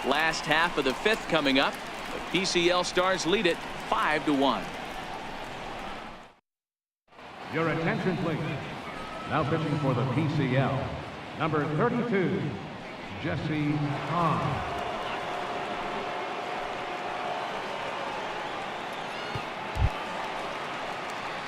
Last half of the 5th coming up. The PCL Stars lead it 5-1. Your attention, please. Now pitching for the PCL, number 32, Jesse Hahn.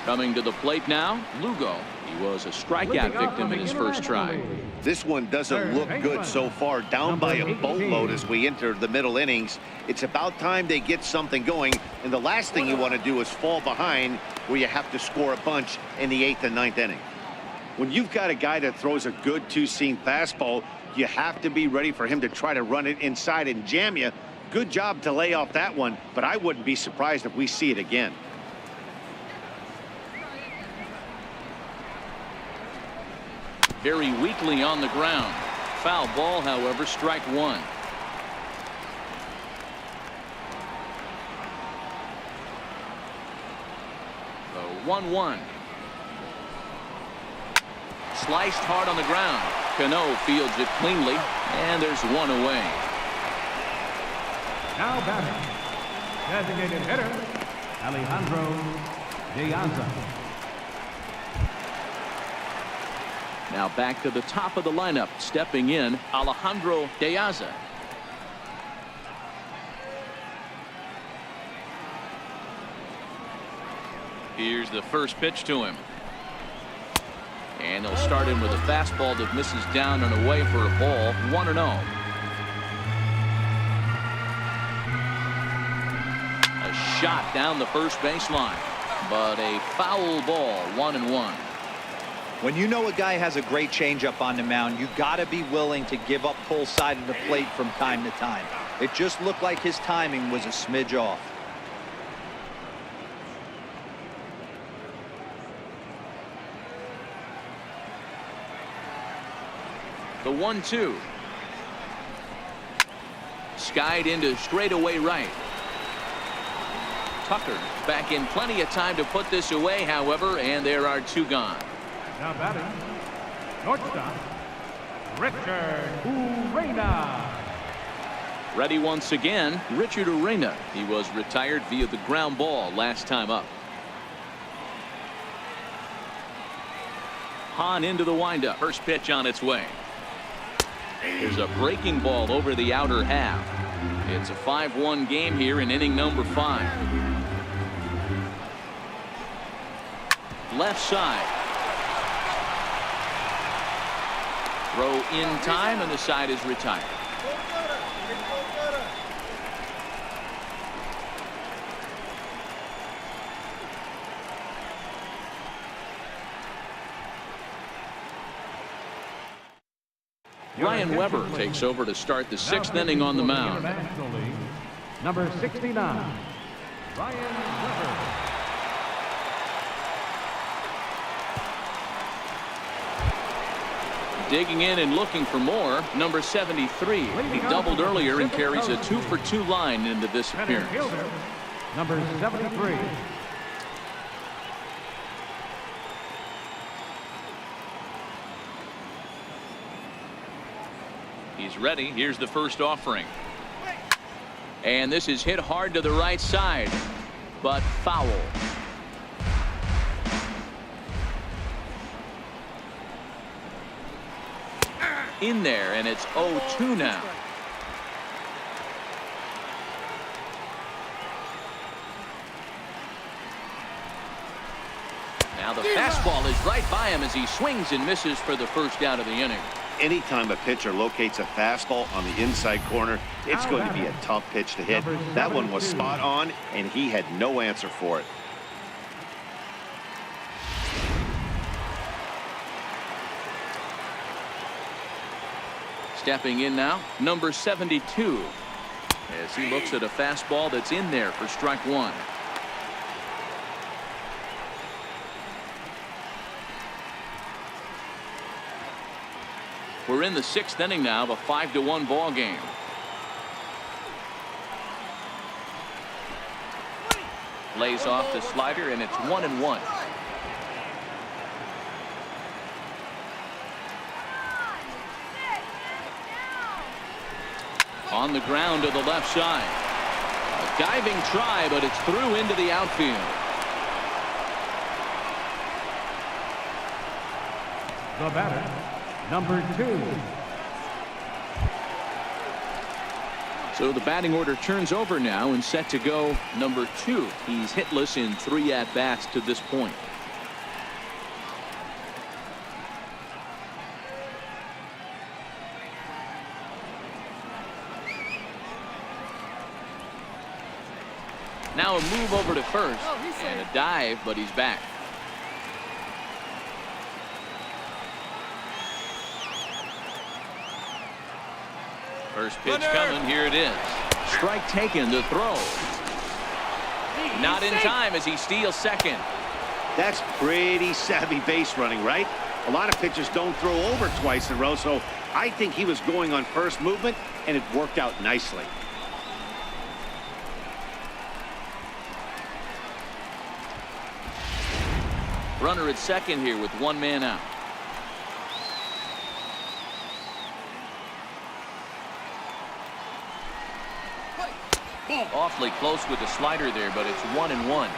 Coming to the plate now, Lugo. He was a strikeout victim in his first try. This one doesn't look good so far, down by a boatload as we enter the middle innings. It's about time they get something going, and the last thing you want to do is fall behind where you have to score a bunch in the 8th and 9th inning. When you've got a guy that throws a good 2-seam fastball, you have to be ready for him to try to run it inside and jam you. Good job to lay off that one, but I wouldn't be surprised if we see it again. Very weakly on the ground. Foul ball, however, strike 1. The 1-1. Sliced hard on the ground. Cano fields it cleanly, and there's 1 away. Now batting, designated hitter, Alejandro Diaz. Now back to the top of the lineup, stepping in, Alejandro Diaz. Here's the first pitch to him. And they'll start in with a fastball that misses down and away for a ball, 1-0. A shot down the first baseline, but a foul ball, 1-1. When you know a guy has a great changeup on the mound, you got to be willing to give up pull side of the plate from time to time. It just looked like his timing was a smidge off. The 1-2. Skied into straightaway right. Tucker back in plenty of time to put this away, however, and there are 2 gone. Now batting, shortstop, Richard URENA. Ready once again, Richard URENA. He was retired via the ground ball last time up. Hahn into the windup. First pitch on its way. There's a breaking ball over the outer half. It's a 5-1 game here in inning number 5. Left side. Throw in time, and the side is retired. Ryan Weber takes over to start the 6th inning on the mound. International League, number 69, Ryan Weber. Digging in and looking for more, number 73. He doubled earlier and carries a 2-for-2 line into this appearance. Fielder, number 73. He's ready. Here's the first offering. And this is hit hard to the right side, but foul. In there, and it's 0-2 now. Now the fastball is right by him as he swings and misses for the first out of the inning. Anytime a pitcher locates a fastball on the inside corner, it's going to be a tough pitch to hit. That one was spot on, and he had no answer for it. Stepping in now, number 72, as he looks at a fastball that's in there for strike 1. We're in the 6th inning now of a 5-1 ball game. Lays off the slider, and it's 1-1. On the ground to the left side. A diving try, but it's through into the outfield. The batter, number 2. So the batting order turns over now and set to go number 2. He's hitless in 3 at-bats to this point. Now a move over to first and a dive, but he's back. First pitch coming. Here it is. Strike taken. The throw. Not in time as he steals second. That's pretty savvy base running, right? A lot of pitchers don't throw over twice in a row, so I think he was going on first movement, and it worked out nicely. Runner at second here with 1 man out. Awfully close with the slider there, but it's 1-1.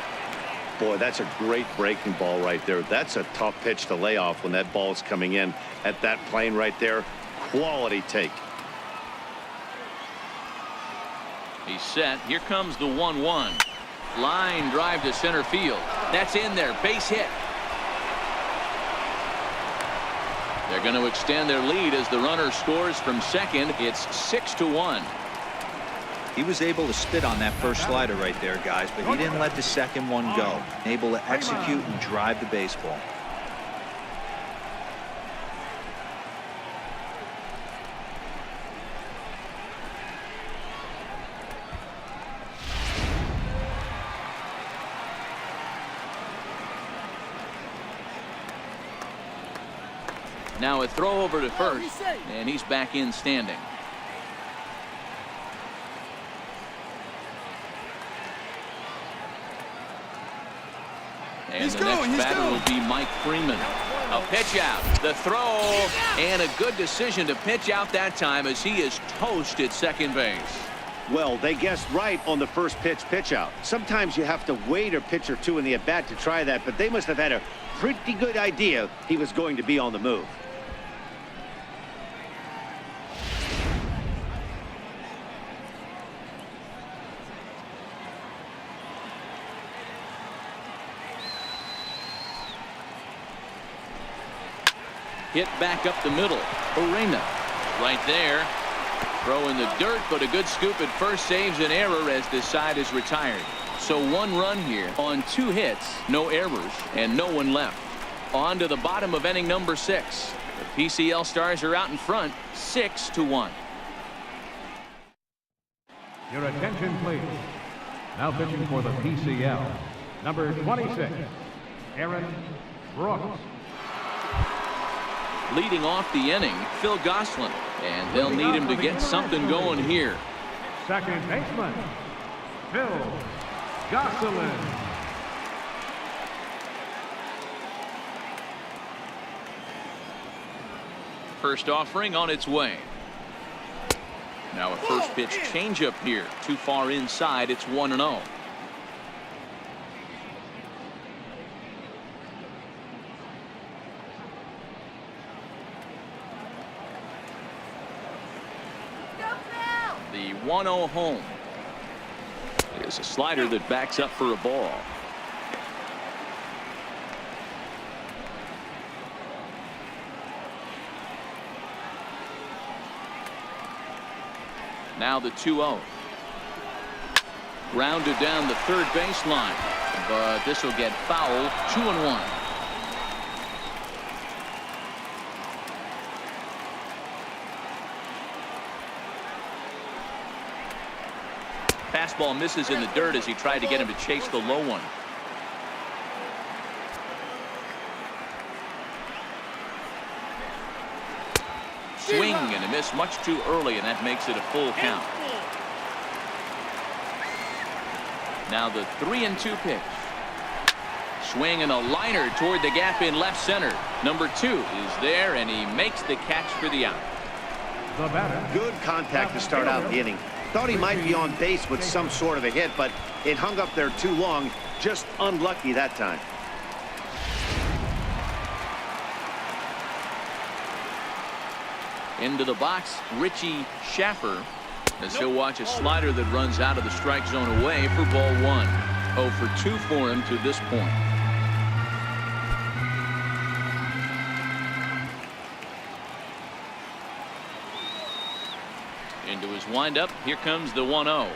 Boy, that's a great breaking ball right there. That's a tough pitch to lay off when that ball is coming in at that plane right there. Quality take. He's set. Here comes the 1-1. Line drive to center field. That's in there. Base hit. They're going to extend their lead as the runner scores from second. It's 6-1. He was able to spit on that first slider right there, guys, but he didn't let the second one go. Able to execute and drive the baseball. Now a throw over to first, and he's back in standing. And the next batter will be Mike Freeman. A pitch out, the throw, and a good decision to pitch out that time as he is toast at second base. Well, they guessed right on the first pitch out. Sometimes you have to wait a pitch or two in the at-bat to try that, but they must have had a pretty good idea he was going to be on the move. Hit back up the middle. URENA right there. Throw in the dirt, but a good scoop at first saves an error as this side is retired. So 1 run here on 2 hits, no errors, and no one left. On to the bottom of inning number 6. The PCL Stars are out in front, 6-1. Your attention, please. Now pitching for the PCL, number 26, Aaron Brooks. Leading off the inning, Phil Gosselin, and they'll need him to get something going here. Second baseman, Phil Gosselin. First offering on its way. Now a first pitch changeup here. Too far inside. It's 1-0. The 1-0 home. Here's a slider that backs up for a ball. Now the 2-0. Grounded down the third baseline, but this will get foul. 2-1. Fastball misses in the dirt as he tried to get him to chase the low one. Swing and a miss much too early, and that makes it a full count. Now the 3-2 pitch. Swing and a liner toward the gap in left center. Number 2 is there, and he makes the catch for the out. Good contact to start out the inning. Thought he might be on base with some sort of a hit, but it hung up there too long. Just unlucky that time. Into the box, Richie Schaffer, as he'll watch a slider that runs out of the strike zone away for ball 1. 0 for 2 for him to this point. Into his windup, here comes the 1-0.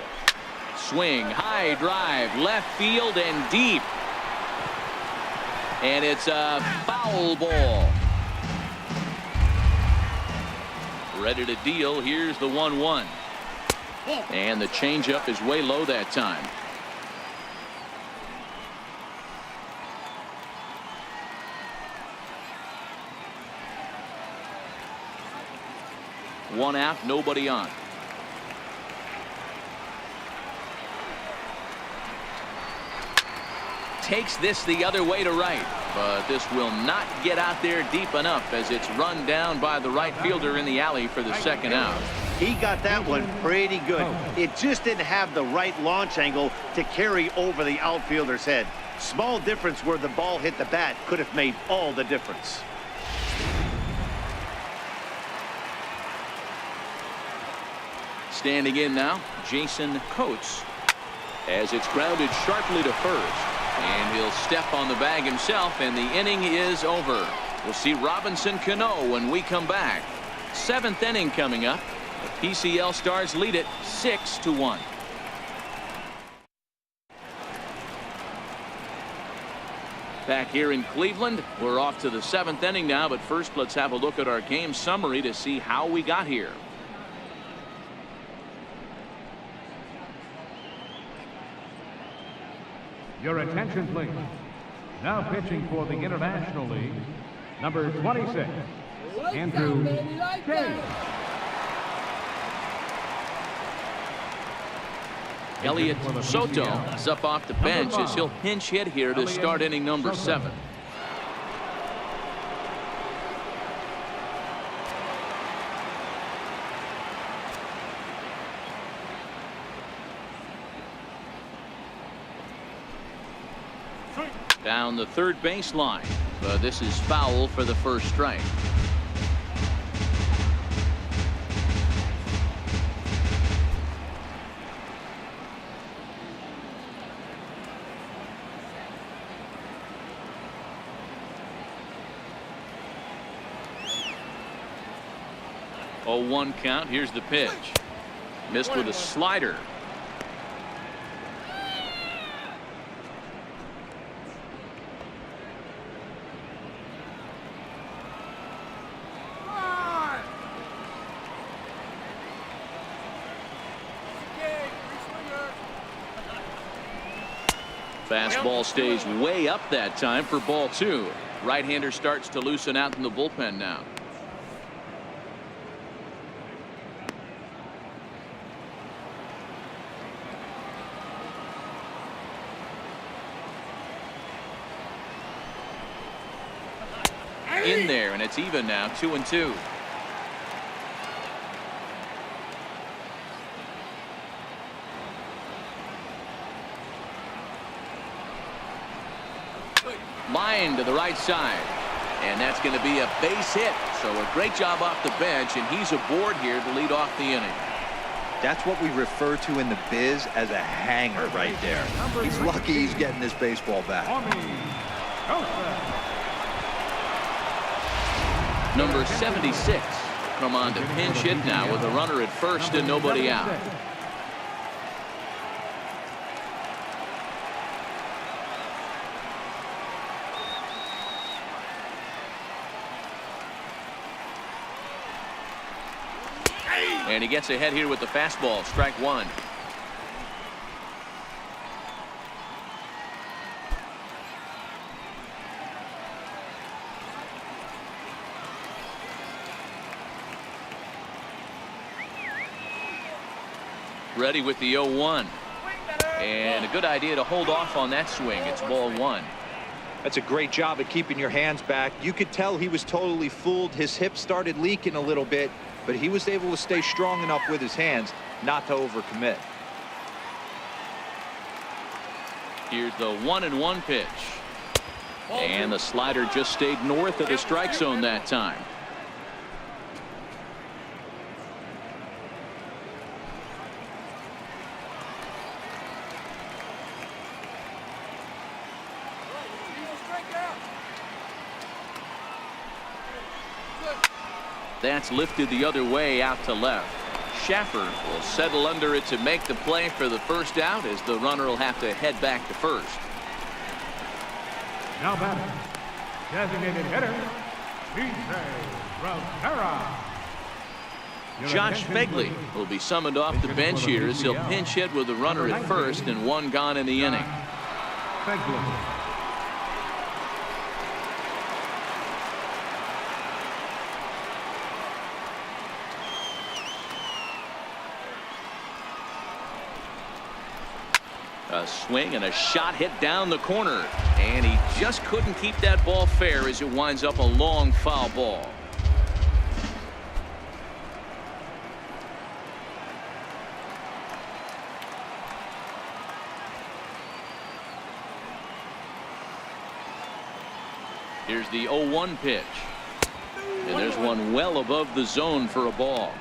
Swing, high drive, left field and deep. And it's a foul ball. Ready to deal. Here's the 1-1. And the changeup is way low that time. One out, nobody on. Takes this the other way to right, but this will not get out there deep enough as it's run down by the right fielder in the alley for the second out. He got that one pretty good. It just didn't have the right launch angle to carry over the outfielder's head. Small difference where the ball hit the bat could have made all the difference. Standing in now, Jason Coates, as it's grounded sharply to first. And he'll step on the bag himself, and the inning is over. We'll see Robinson Cano when we come back. 7th inning coming up. The PCL Stars lead it 6-1. Back here in Cleveland, we're off to the 7th inning now, but first let's have a look at our game summary to see how we got here. Your attention, please. Now pitching for the International League, number 26, Andrew J. Elliot Soto is up off the bench as he'll pinch hit here to start inning number 7. Down the third baseline, but this is foul for the first strike. Oh, 1 count. Here's the pitch. Missed with a slider. Fastball stays way up that time for ball 2. Right-hander starts to loosen out in the bullpen now. In there, and it's even now, 2-2. Line to the right side, and that's going to be a base hit. So a great job off the bench, and he's aboard here to lead off the inning. That's what we refer to in the biz as a hanger right there. He's lucky he's getting this baseball back. Number 76 come on to pinch hit now with a runner at first and nobody out. And he gets ahead here with the fastball. Strike 1. Ready with the 0-1. And a good idea to hold off on that swing. It's ball 1. That's a great job at keeping your hands back. You could tell he was totally fooled. His hip started leaking a little bit, but he was able to stay strong enough with his hands not to overcommit. Here's the 1-1 pitch. And the slider just stayed north of the strike zone that time. That's lifted the other way out to left. Schaffer will settle under it to make the play for the first out, as the runner will have to head back to first. Now batting, designated hitter, Josh Fegley will be summoned off the bench here as he'll pinch hit with a runner at first and 1 gone in the inning. A swing and a shot hit down the corner, and he just couldn't keep that ball fair as it winds up a long foul ball. Here's the 0-1 pitch, and there's one well above the zone for a ball.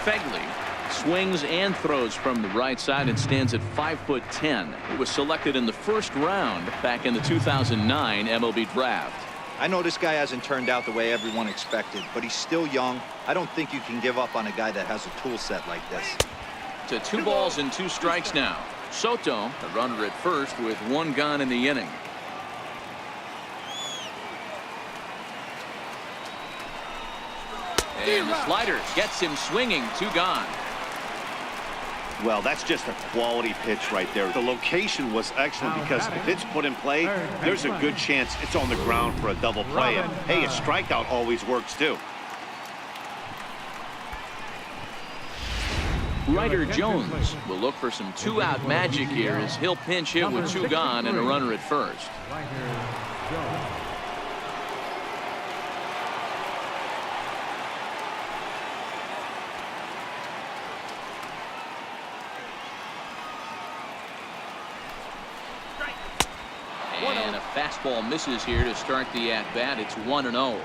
Fegley swings and throws from the right side and stands at 5'10". He was selected in the first round back in the 2009 MLB draft. I know this guy hasn't turned out the way everyone expected, but he's still young. I don't think you can give up on a guy that has a tool set like this. To 2 balls and 2 strikes now. Soto, the runner at first, with 1 gone in the inning. And the slider gets him swinging. 2 gone. Well, that's just a quality pitch right there. The location was excellent because if it's put in play, there's a good chance it's on the ground for a double play. And hey, a strikeout always works too. Ryder Jones will look for some 2-out magic here as he'll pinch hit with 2 gone and a runner at first. And a fastball misses here to start the at-bat. It's 1-0.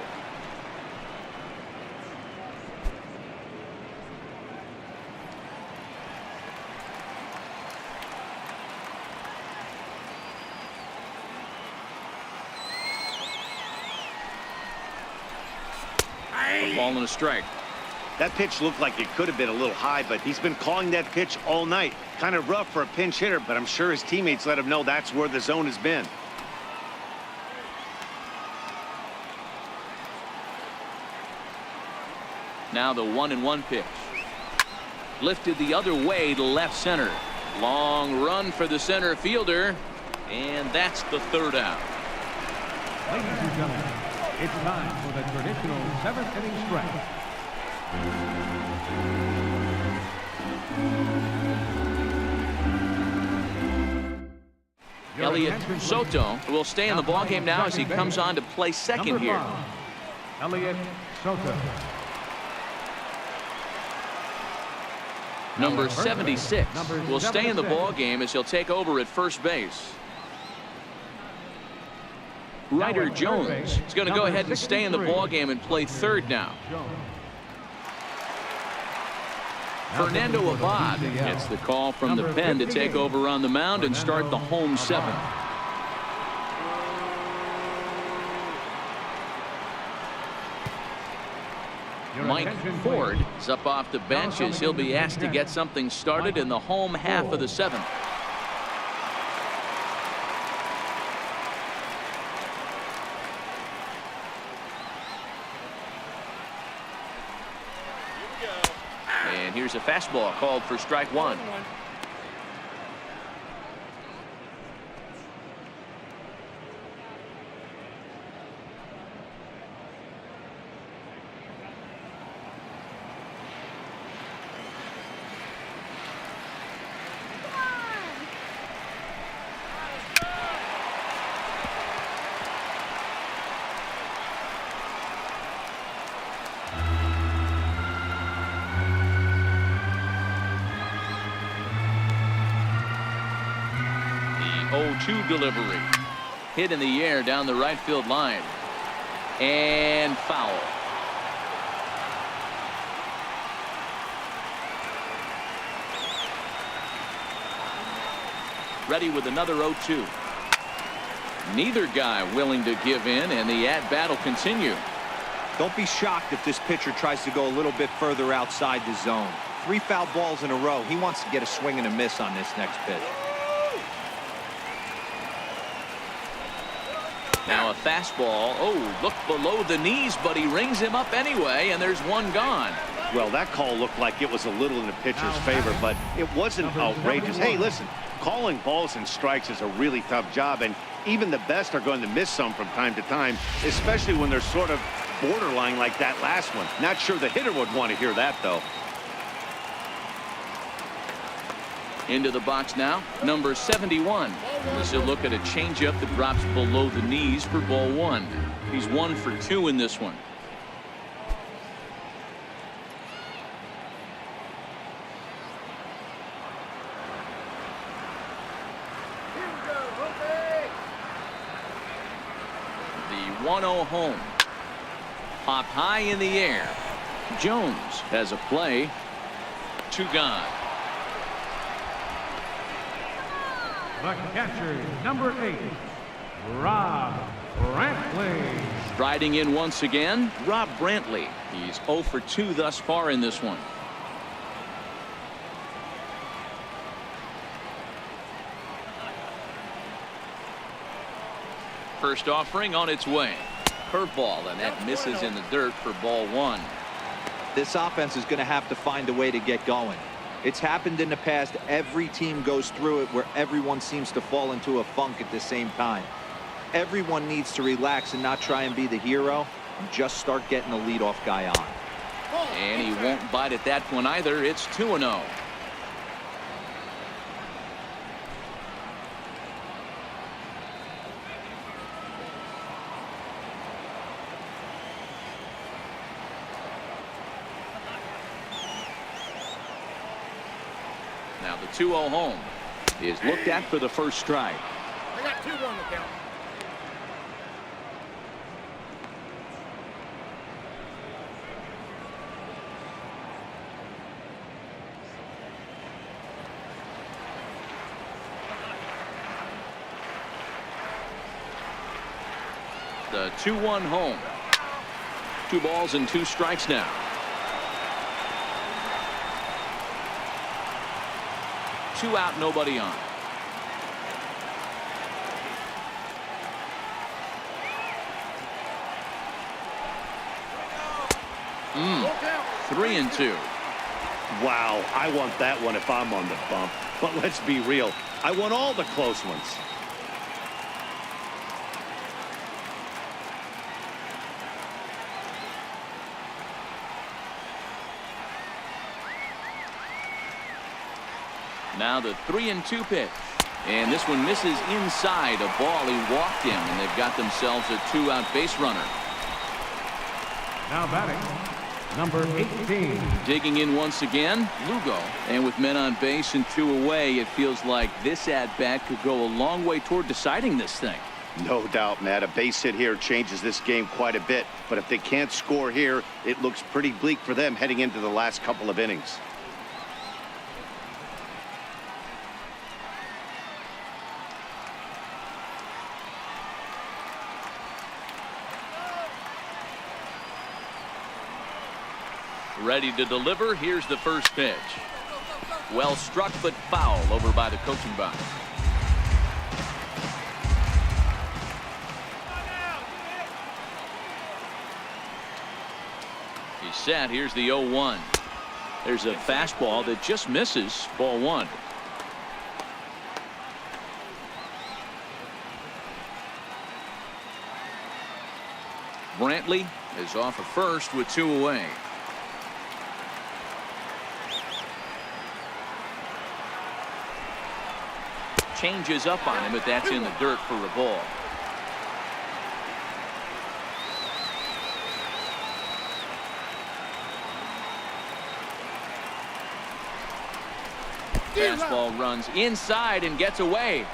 A ball and a strike. That pitch looked like it could have been a little high, but he's been calling that pitch all night. Kind of rough for a pinch hitter, but I'm sure his teammates let him know that's where the zone has been. Now the 1-1 pitch. Lifted the other way to left center. Long run for the center fielder. And that's the 3rd out. Ladies and gentlemen, it's time for the traditional 7th inning stretch. Elliot Soto will stay in the ballgame now as he comes on to play second here. Elliot Soto. Number 76 will stay in the ballgame as he'll take over at first base. Ryder Jones is going to go ahead and stay in the ballgame and play third now. Fernando Abad gets the call from the pen to take over on the mound and start the home 7th. Mike Ford is up off the bench as he'll be asked to get something started in the home half of the 7th. And here's a fastball called for strike 1. The 0-2 delivery. Hit in the air down the right field line. And foul. Ready with another 0-2. Neither guy willing to give in, and the at-bat will continue. Don't be shocked if this pitcher tries to go a little bit further outside the zone. 3 foul balls in a row. He wants to get a swing and a miss on this next pitch. Now a fastball. Oh, look below the knees, but he rings him up anyway, and there's 1 gone. Well, that call looked like it was a little in the pitcher's favor, but it wasn't outrageous. Hey, listen, calling balls and strikes is a really tough job, and even the best are going to miss some from time to time, especially when they're sort of borderline like that last one. Not sure the hitter would want to hear that, though. Into the box now, number 71. This will look at a changeup that drops below the knees for ball 1. He's 1 for 2 in this one. The 1-0 home. Popped high in the air. Jones has a play. 2 gone. The catcher, number 8, Rob Brantley. Striding in once again, Rob Brantley. He's 0 for 2 thus far in this one. First offering on its way. Curveball, and that misses in the dirt for ball 1. This offense is going to have to find a way to get going. It's happened in the past. Every team goes through it where everyone seems to fall into a funk at the same time. Everyone needs to relax and not try and be the hero and just start getting the leadoff guy on. And he won't bite at that one either. It's 2-0. Now the 2-0 home is looked at for the first strike. I got 2-1 to count. The 2-1 home. 2 balls and 2 strikes now. Two out, nobody on. Look out. 3-2. Wow, I want that one if I'm on the bump. But let's be real, I want all the close ones. Now the 3-2 pitch. And this one misses inside a ball. He walked him, and they've got themselves a 2-out base runner. Now batting, number 18. Digging in once again, Lugo. And with men on base and 2 away, it feels like this at-bat could go a long way toward deciding this thing. No doubt, Matt. A base hit here changes this game quite a bit. But if they can't score here, it looks pretty bleak for them heading into the last couple of innings. Ready to deliver. Here's the first pitch. Well struck, but foul over by the coaching box. He's set. Here's the 0-1. There's a fastball that just misses. Ball 1. Brantley is off of first with 2 away. Changes up on him, but that's in the dirt for a ball. Fastball runs inside and gets away.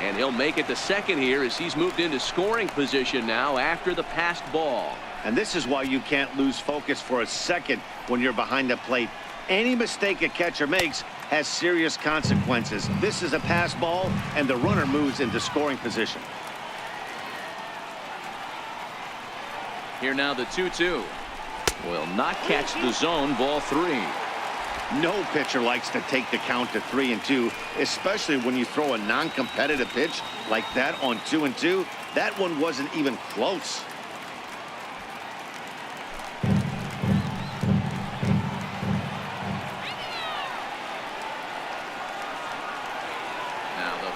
And he'll make it to second here as he's moved into scoring position now after the passed ball. And this is why you can't lose focus for a second when you're behind the plate. Any mistake a catcher makes has serious consequences. This is a pass ball, and the runner moves into scoring position. Here now the 2-2. Will not catch the zone. Ball 3. No pitcher likes to take the count to 3-2, especially when you throw a non-competitive pitch like that on 2-2. That one wasn't even close.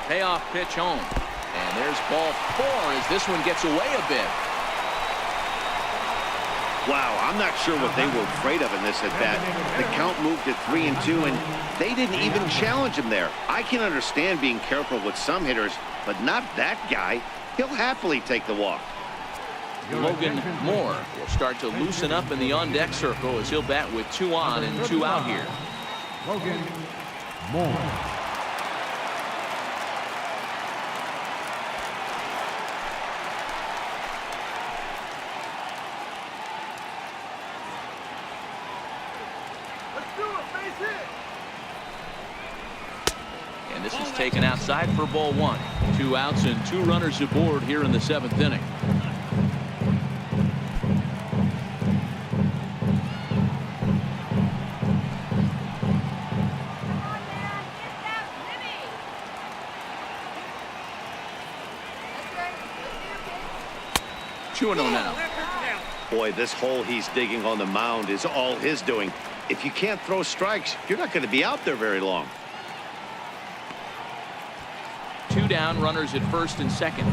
Payoff pitch home. And there's ball 4 as this one gets away a bit. Wow, I'm not sure what they were afraid of in this at bat. The count moved to 3-2, and they didn't even challenge him there. I can understand being careful with some hitters, but not that guy. He'll happily take the walk. Logan Moore will start to loosen up in the on-deck circle as he'll bat with 2 on and 2 out here. Logan Moore. And this is taken outside for ball 1. 2 outs and 2 runners aboard here in the 7th inning. 2-0 now. Boy, this hole he's digging on the mound is all his doing. If you can't throw strikes, you're not going to be out there very long. 2 down, runners at first and second.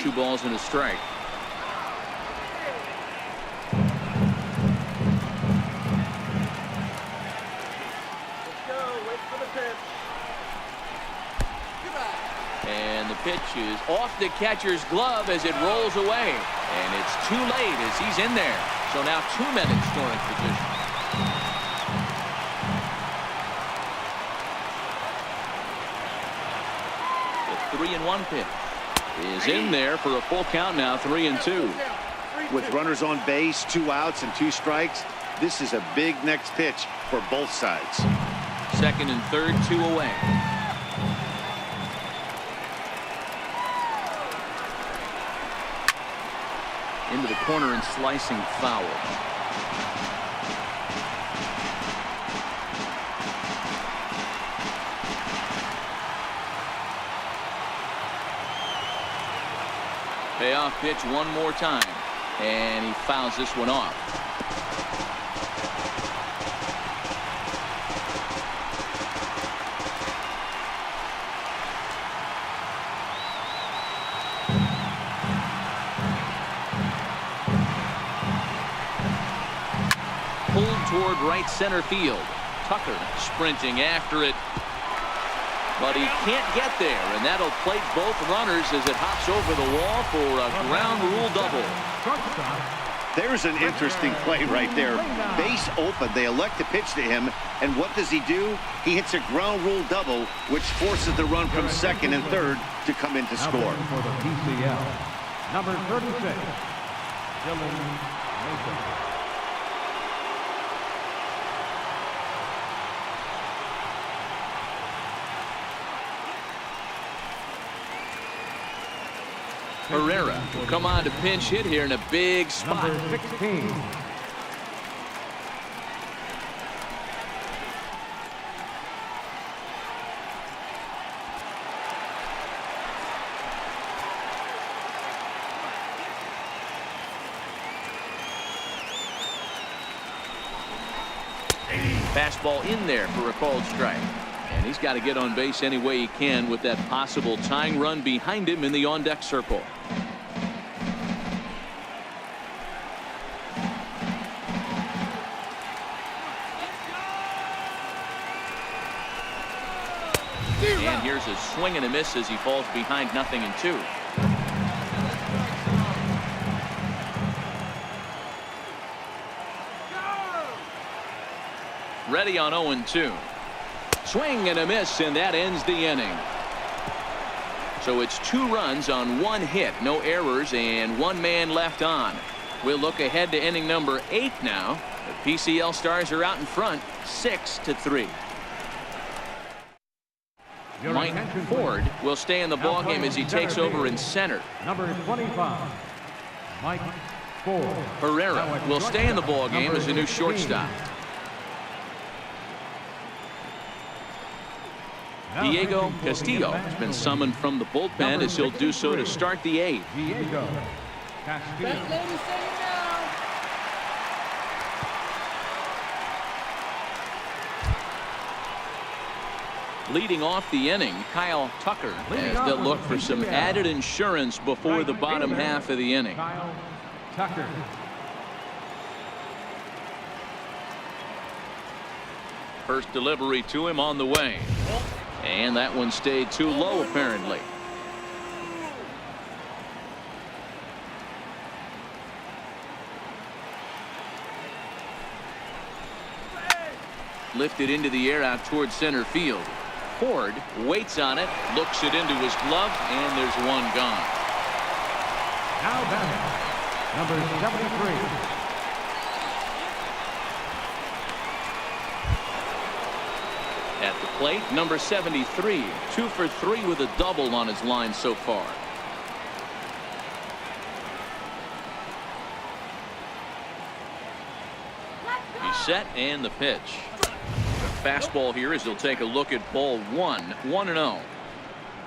Two balls and a strike. And the pitch is off the catcher's glove as it rolls away. And it's too late as he's in there. So now 2 men in scoring position. The 3-1 pitch is in there for a full count now, 3-2. With runners on base, 2 outs and 2 strikes, this is a big next pitch for both sides. Second and third, 2 away. Into the corner and slicing foul. Payoff pitch one more time, and he fouls this one off. Pulled toward right center field. Tucker sprinting after it. But he can't get there, and that'll plate both runners as it hops over the wall for a ground rule double. There's an interesting play right there. Base open. They elect to pitch to him, and what does he do? He hits a ground rule double, which forces the run from second and third to come in to score. For the PCL, number 36, Dylan Mason. Herrera will come on to pinch hit here in a big spot. Number 16. Fastball in there for a called strike. And he's got to get on base any way he can with that possible tying run behind him in the on-deck circle. And here's a swing and a miss as he falls behind 0-2. Ready on 0-2. Swing and a miss, and that ends the inning. So it's 2 runs on 1 hit, no errors, and 1 man left on. We'll look ahead to inning number 8 now. The PCL Stars are out in front, 6-3. Mike Ford will stay in the ballgame as he takes over in center. Number 25, Mike Ford. Herrera will stay in the ballgame as a new shortstop. Diego Castillo has been summoned from the bullpen as he'll do so to start the 8th. Diego Castillo. Leading off the inning, Kyle Tucker has to look for some added insurance before the bottom half of the inning. Kyle Tucker. First delivery to him on the way. And that one stayed too low, apparently. Lifted into the air out towards center field. Ford waits on it, looks it into his glove, and there's one gone. Now batting, number 73. At the plate, number 73, 2 for 3 with a double on his line so far. He's set, and the pitch. Fastball here as he'll take a look at ball 1. 1-0.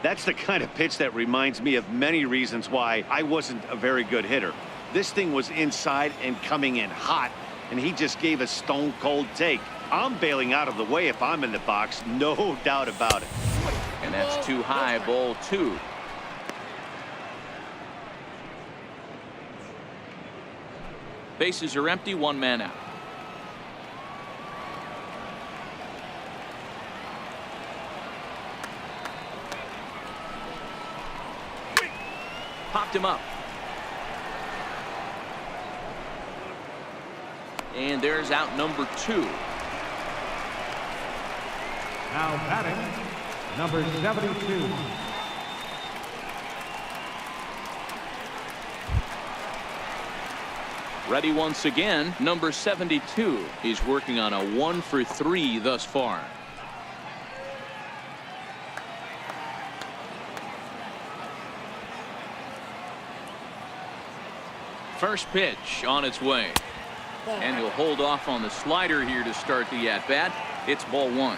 That's the kind of pitch that reminds me of many reasons why I wasn't a very good hitter. This thing was inside and coming in hot, and he just gave a stone-cold take. I'm bailing out of the way if I'm in the box, no doubt about it. And that's too high, ball 2. Bases are empty, 1 man out. Popped him up. And there's out number 2. Now batting, number 72. Ready once again, number 72. He's working on a 1-for-3 thus far. First pitch on its way. And he'll hold off on the slider here to start the at-bat. It's ball 1.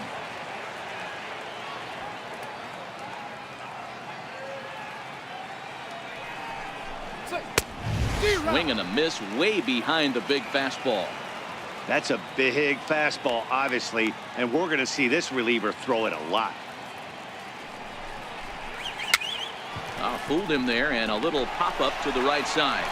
Swing and a miss way behind the big fastball. That's a big fastball, obviously, and we're going to see this reliever throw it a lot. Fooled him there, and a little pop-up to the right side.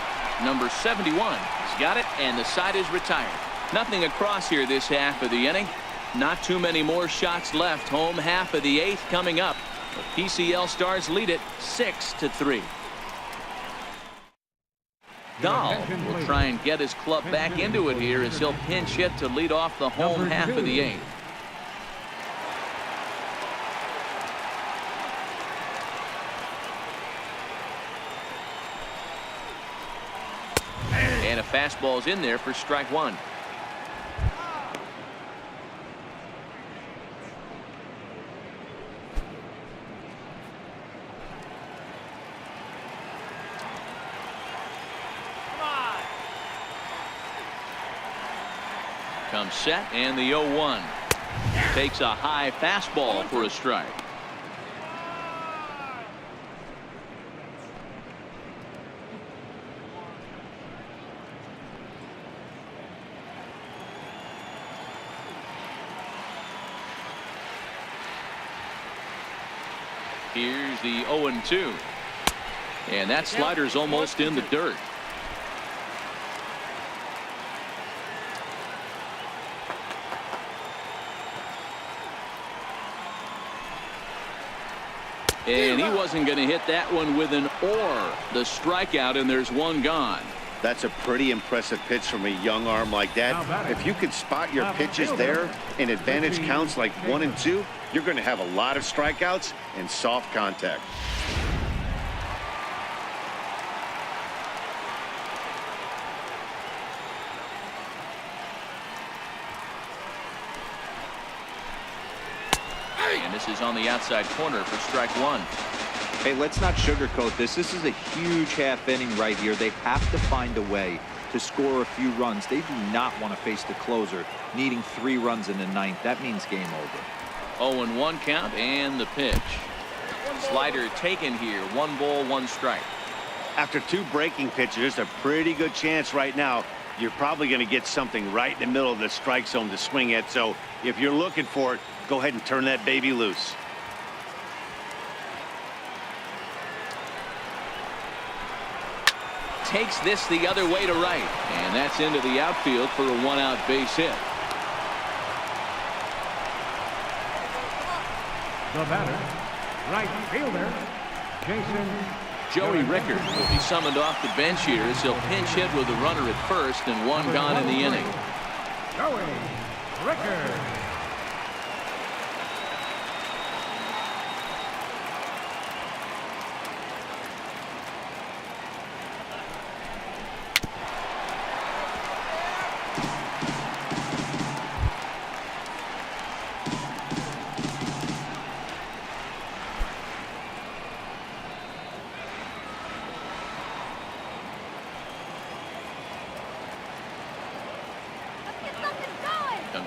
Number 71. He's got it, and the side is retired. Nothing across here this half of the inning. Not too many more shots left. Home half of the 8th coming up. The PCL Stars lead it 6-3. Dahl will try and get his club back into it here as he'll pinch hit to lead off the home half of the 8th. And a fastball's in there for strike 1. Comes set, and the 0-1. Takes a high fastball for a strike. Here's the 0-2. And that slider's almost in the dirt. And he wasn't going to hit that one with an or. The strikeout, and there's one gone. That's a pretty impressive pitch from a young arm like that. If you can spot your pitches there in advantage counts like 1 and 2, you're going to have a lot of strikeouts and soft contact. And this is on the outside corner for strike 1. Hey, let's not sugarcoat this. This is a huge half inning right here. They have to find a way to score a few runs. They do not want to face the closer needing 3 runs in the 9th. That means game over. 0-1 count, and the pitch. Slider taken here. 1 ball, 1 strike. After 2 breaking pitches, there's a pretty good chance right now you're probably going to get something right in the middle of the strike zone to swing at. So if you're looking for it, go ahead and turn that baby loose. Takes this the other way to right, and that's into the outfield for a 1-out base hit. The batter, right fielder, Jason. Joey Rickard will be summoned off the bench here as he'll pinch hit with a runner at first and 1 gone in the inning. Joey Rickard.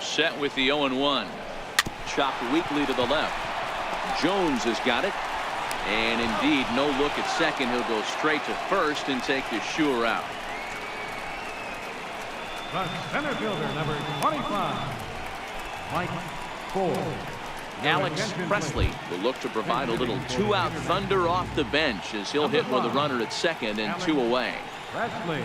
Set with the 0-1. Chopped weakly to the left. Jones has got it. And indeed, no look at second. He'll go straight to first and take the sure out. The center fielder, number 25, Mike Ford. Alex Presley will look to provide a little two-out thunder off the bench as he'll hit with a runner at second and 2 away. Presley.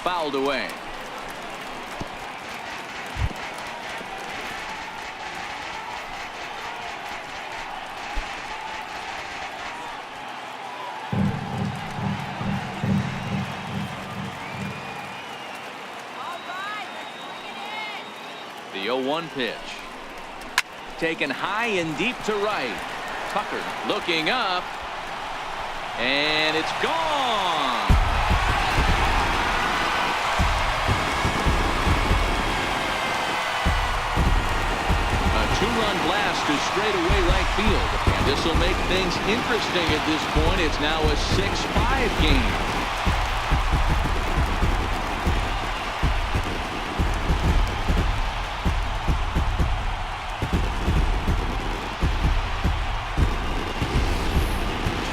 Fouled away. The 0-1 pitch. Taken high and deep to right. Tucker looking up. And it's gone. A two-run blast to straightaway right field. And this will make things interesting at this point. It's now a 6-5 game.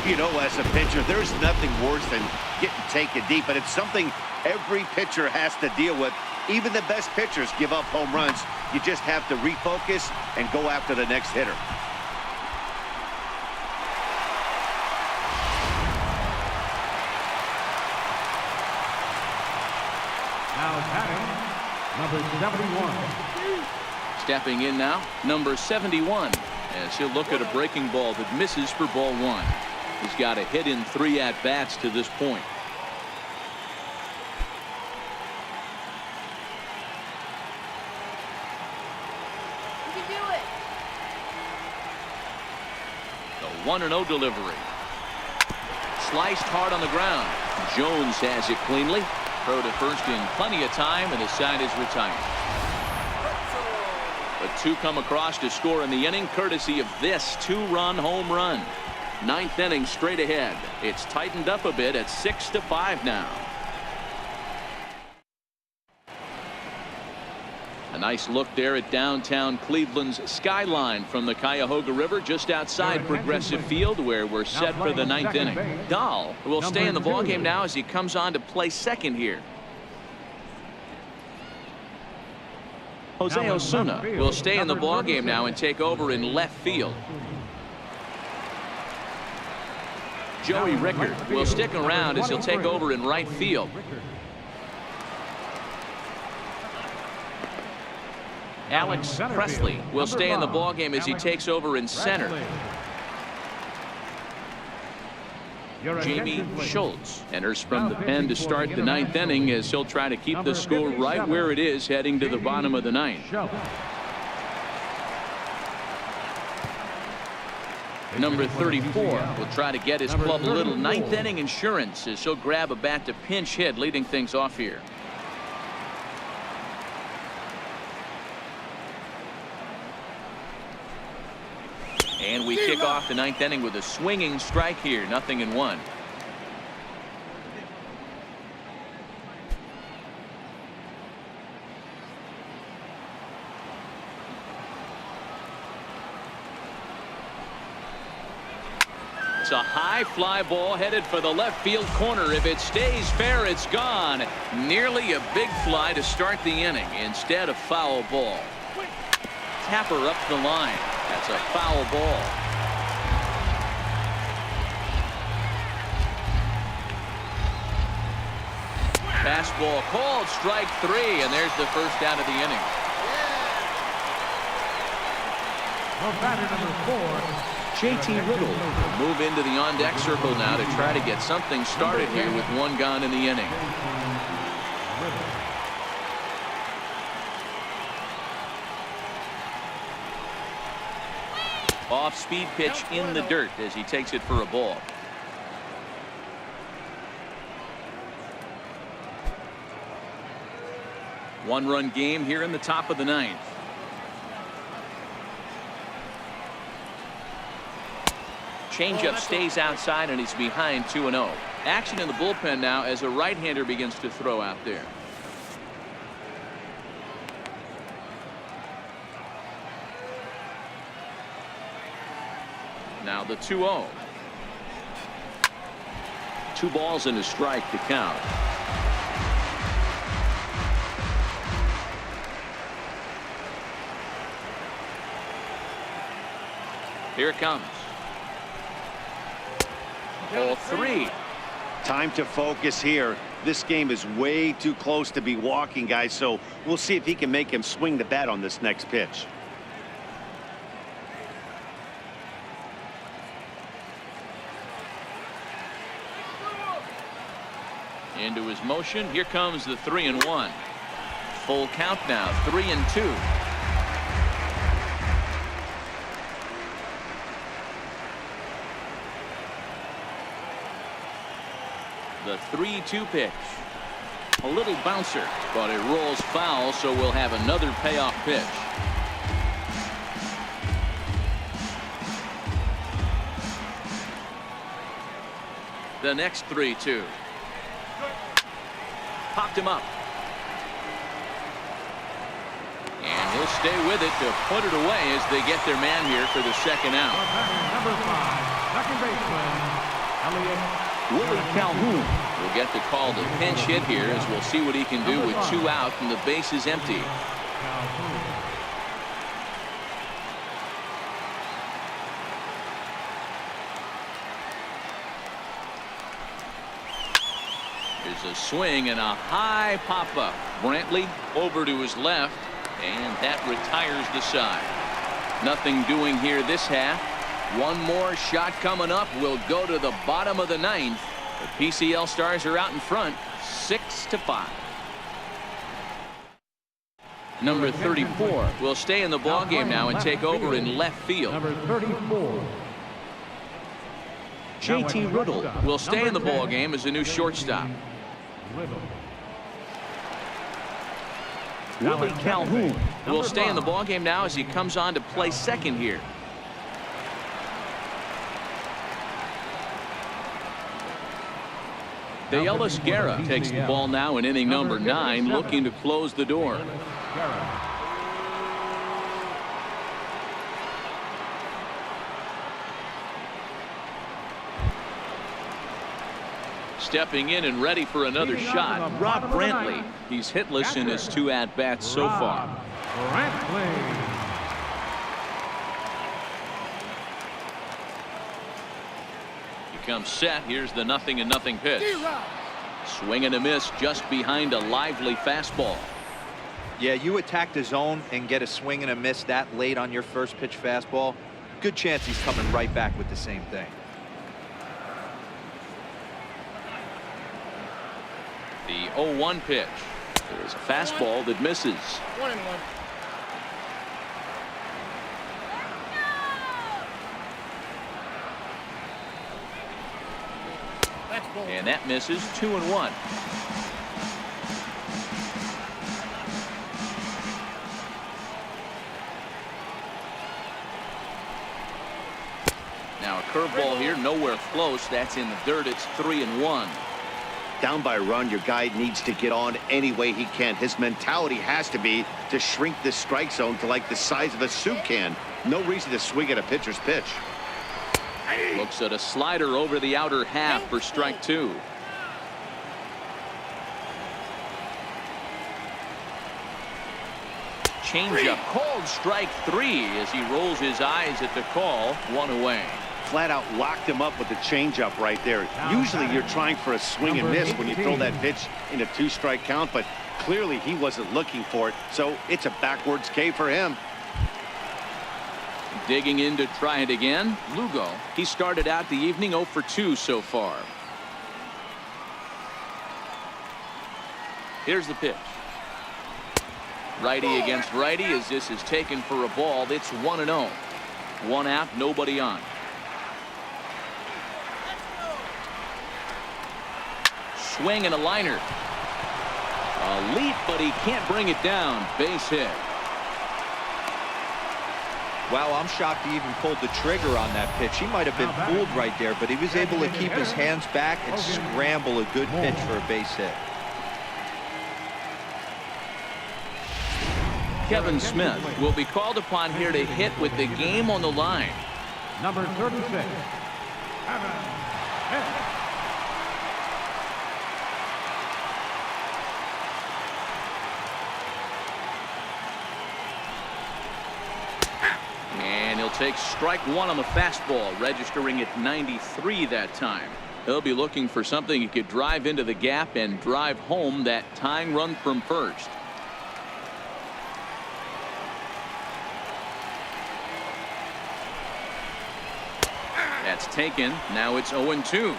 You know, as a pitcher, there's nothing worse than getting taken deep, but it's something every pitcher has to deal with. Even the best pitchers give up home runs. You just have to refocus and go after the next hitter. Now batting, number 71. Stepping in now, number 71, as he'll look at a breaking ball that misses for ball 1. He's got a hit in 3 at-bats to this point. You can do it. The 1-0 delivery. Sliced hard on the ground. Jones has it cleanly. Throw to first in plenty of time, and the side is retired. But 2 come across to score in the inning, courtesy of this 2-run home run. 9th inning straight ahead. It's tightened up a bit at 6-5 now. A nice look there at downtown Cleveland's skyline from the Cuyahoga River just outside Progressive Field, where we're set for the 9th inning. Dahl will stay in the ballgame now as he comes on to play second here. Jose Osuna will stay in the ballgame now and take over in left field. Joey Rickard will stick around as he'll take over in right field. Alex Presley will stay in the ballgame as he takes over in center. Jamie Schultz enters from the pen to start the 9th inning as he'll try to keep the score right where it is heading to the bottom of the 9th. Number 34 will try to get his club a little 9th inning insurance as he'll grab a bat to pinch hit, leading things off here. And we kick off the 9th inning with a swinging strike here. 0-1. It's a high fly ball headed for the left field corner. If it stays fair, it's gone. Nearly a big fly to start the inning. Instead, a foul ball. Tapper up the line. That's a foul ball. Fastball called, strike 3, and there's the first out of the inning. The batter, number 4. JT Riddle will move into the on-deck circle now to try to get something started here with 1 gone in the inning. Off-speed pitch in the dirt as he takes it for a ball. One-run game here in the top of the 9th. changeup stays outside, and he's behind 2-0. Action in the bullpen now as a right-hander begins to throw out there. Now the 2-0. 2 balls and a strike to count. Here it comes. Ball 3. Time to focus here. This game is way too close to be walking, guys, so we'll see if he can make him swing the bat on this next pitch. Into his motion. Here comes the 3-1. Full count now. 3-2. The 3-2 pitch. A little bouncer, but it rolls foul, so we'll have another payoff pitch. The next 3-2. Popped him up. And he'll stay with it to put it away as they get their man here for the second out. Number 5, second baseman, Willie Calhoun will get the call to pinch hit here, as we'll see what he can do with 2 out and the base is empty. There's a swing and a high pop-up. Brantley over to his left, and that retires the side. Nothing doing here this half. One more shot coming up. Will go to the bottom of the 9th. The PCL Stars are out in front, 6-5. Number 34 will stay in the ball game now and take over in left field. number 34. JT Riddle will stay in the ball game as a new shortstop. Willie Calhoun will stay in the ball game now as he comes on to play second here. De Ellis Guerra takes the ball now in inning number 9, looking to close the door. Stepping in and ready for another shot, Rob Brantley. He's hitless in his 2 at-bats so far. He comes set. Here's the 0-0 pitch. Swing and a miss just behind a lively fastball. Yeah, you attack the zone and get a swing and a miss that late on your first pitch fastball. Good chance he's coming right back with the same thing. The 0-1 pitch. There's a fastball that misses. 1-1. And that misses. 2-1. Now a curveball here, nowhere close. That's in the dirt. It's 3-1. Down by a run, your guy needs to get on any way he can. His mentality has to be to shrink this strike zone to like the size of a soup can. No reason to swing at a pitcher's pitch. Looks at a slider over the outer half for strike 2. Changeup called strike 3 as he rolls his eyes at the call. 1 away. Flat out locked him up with the changeup right there. Usually you're trying for a swing and miss when you throw that pitch in a 2-strike count, but clearly he wasn't looking for it, so it's a backwards K for him. Digging in to try it again. Lugo. He started out the evening 0 for 2 so far. Here's the pitch. Righty against righty as this is taken for a ball. It's 1-0. 1 out, nobody on. Swing and a liner. A leap, but he can't bring it down. Base hit. Wow, I'm shocked he even pulled the trigger on that pitch. He might have been fooled right there, but he was able to keep his hands back and scramble a good pitch for a base hit. Kevin Smith will be called upon here to hit with the game on the line. Number 36, Kevin Smith. And he'll take strike one on the fastball, registering at 93 that time. He'll be looking for something he could drive into the gap and drive home that tying run from first. That's taken. Now it's 0-2.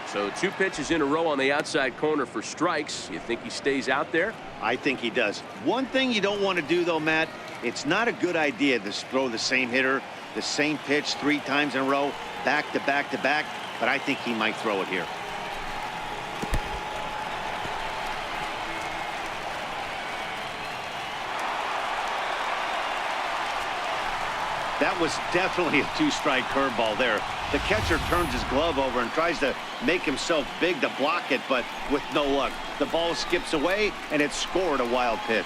So 2 pitches in a row on the outside corner for strikes. You think he stays out there? I think he does. One thing you don't want to do, though, Matt, it's not a good idea to throw the same hitter, the same pitch 3 times in a row, back to back to back, but I think he might throw it here. That was definitely a 2-strike curveball there. The catcher turns his glove over and tries to make himself big to block it, but with no luck. The ball skips away, and it scored a wild pitch.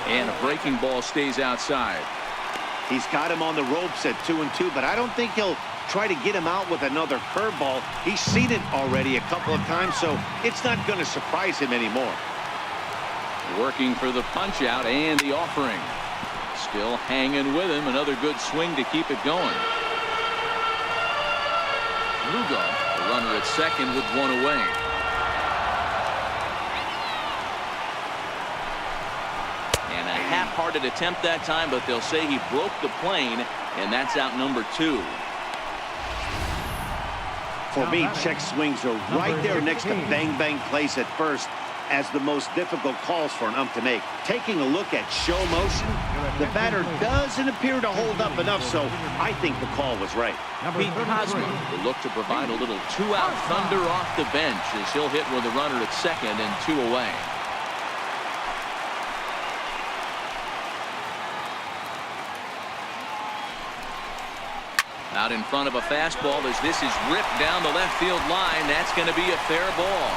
And a breaking ball stays outside. He's got him on the ropes at 2-2, but I don't think he'll try to get him out with another curveball. He's seen it already a couple of times, so it's not going to surprise him anymore. Working for the punch out and the offering. Still hanging with him. Another good swing to keep it going. Lugo, the runner at second with 1 away. Half-hearted attempt that time, but they'll say he broke the plane, and that's out number 2. For me, check swings are right there next to bang-bang plays at first as the most difficult calls for an ump to make. Taking a look at show motion, the batter doesn't appear to hold up enough, so I think the call was right. Pete Cosmo will look to provide a little 2-out thunder off the bench as he'll hit with a runner at second and 2 away. Out in front of a fastball as this is ripped down the left field line. That's going to be a fair ball.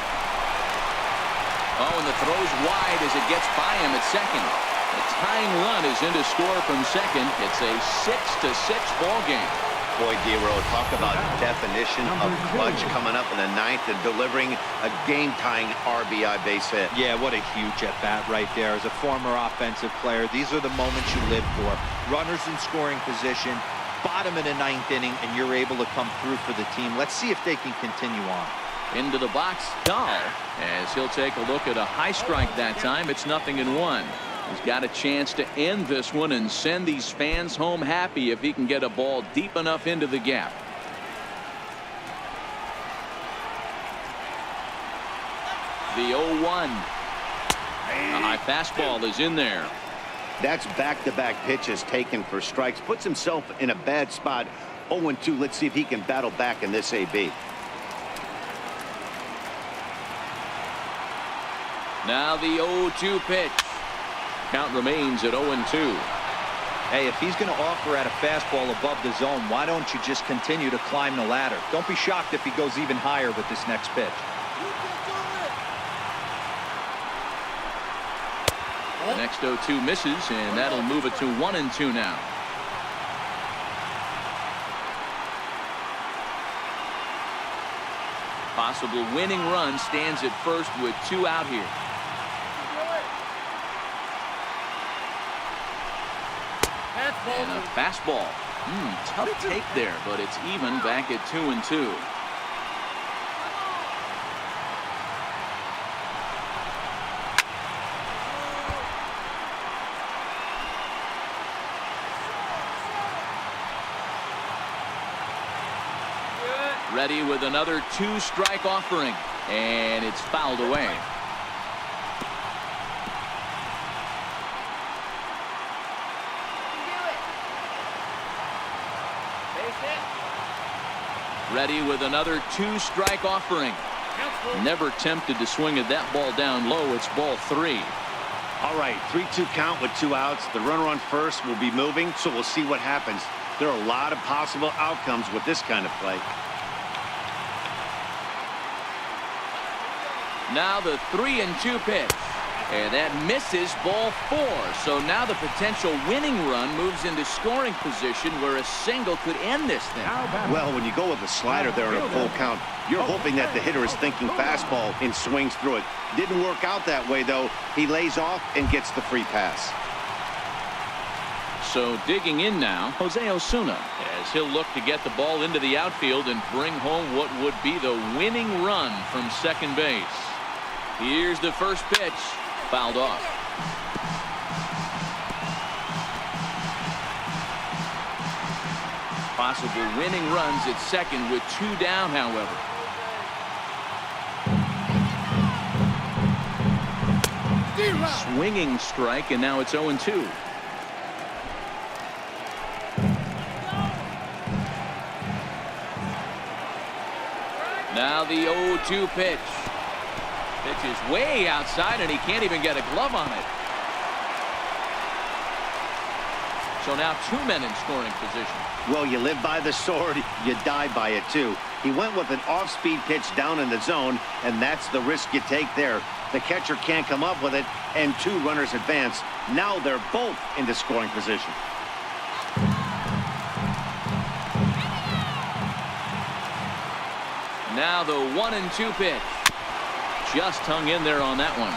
Oh, and the throw's wide as it gets by him at second. The tying run is in to score from second. It's a 6-6 ball game. Boy, Dero, talk about definition of clutch coming up in the 9th and delivering a game-tying RBI base hit. Yeah, what a huge at-bat right there. As a former offensive player, these are the moments you live for. Runners in scoring position, bottom of the 9th inning, and you're able to come through for the team. Let's see if they can continue on. Into the box, Dahl, as he'll take a look at a high strike that time. It's 0-1. He's got a chance to end this one and send these fans home happy if he can get a ball deep enough into the gap. The 0-1. A high fastball is in there. That's back-to-back pitches taken for strikes. Puts himself in a bad spot. 0-2. Let's see if he can battle back in this AB. Now the 0-2 pitch. Count remains at 0-2. Hey, if he's going to offer at a fastball above the zone, why don't you just continue to climb the ladder? Don't be shocked if he goes even higher with this next pitch. The next 0-2 misses, and that'll move it to 1-2 now. Possible winning run stands at first with 2 out here. And a fastball. Tough take there, but it's even back at 2-2. Ready with another 2-strike offering, and it's fouled away. Ready with another 2-strike offering. Never tempted to swing at that ball down low. It's ball 3. All right, 3-2 count with 2 outs. The runner on first will be moving, so we'll see what happens. There are a lot of possible outcomes with this kind of play. Now the 3-2 pitch. And that misses, ball 4. So now the potential winning run moves into scoring position where a single could end this thing. Well, when you go with a slider there in a full count, you're hoping that the hitter is thinking fastball and swings through it. Didn't work out that way, though. He lays off and gets the free pass. So digging in now, Jose Osuna, as he'll look to get the ball into the outfield and bring home what would be the winning run from second base. Here's the first pitch. Fouled off. Possible winning runs at second with 2 down, however. Swinging strike, and now it's 0-2. Now the 0-2 pitch. Pitch is way outside, and he can't even get a glove on it. So now 2 men in scoring position. Well, you live by the sword, you die by it, too. He went with an off-speed pitch down in the zone, and that's the risk you take there. The catcher can't come up with it, and 2 runners advance. Now they're both into scoring position. Now the 1-2 pitch. Just hung in there on that one.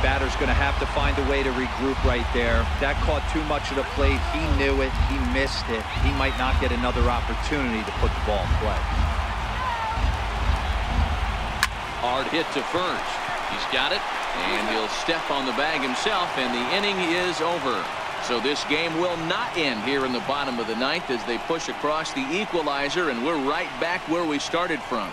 Batter's going to have to find a way to regroup right there. That caught too much of the plate. He knew it. He missed it. He might not get another opportunity to put the ball in play. Hard hit to first. He's got it, and he'll step on the bag himself, and the inning is over. So this game will not end here in the bottom of the 9th as they push across the equalizer, and we're right back where we started from.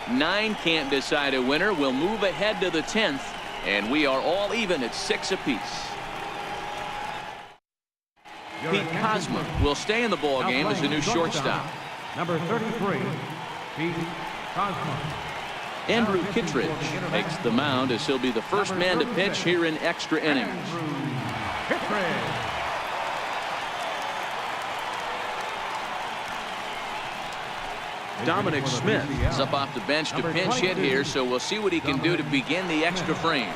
9 can't decide a winner. We'll move ahead to the 10th, and we are all even at 6 apiece. Pete Kozma will stay in the ball game as the new shortstop. Number 33, Pete Kozma. Andrew Kittredge takes the mound as he'll be the first man to pitch here in extra innings. Dominic Smith is up off the bench to pinch hit here, so we'll see what he can do to begin the extra frames.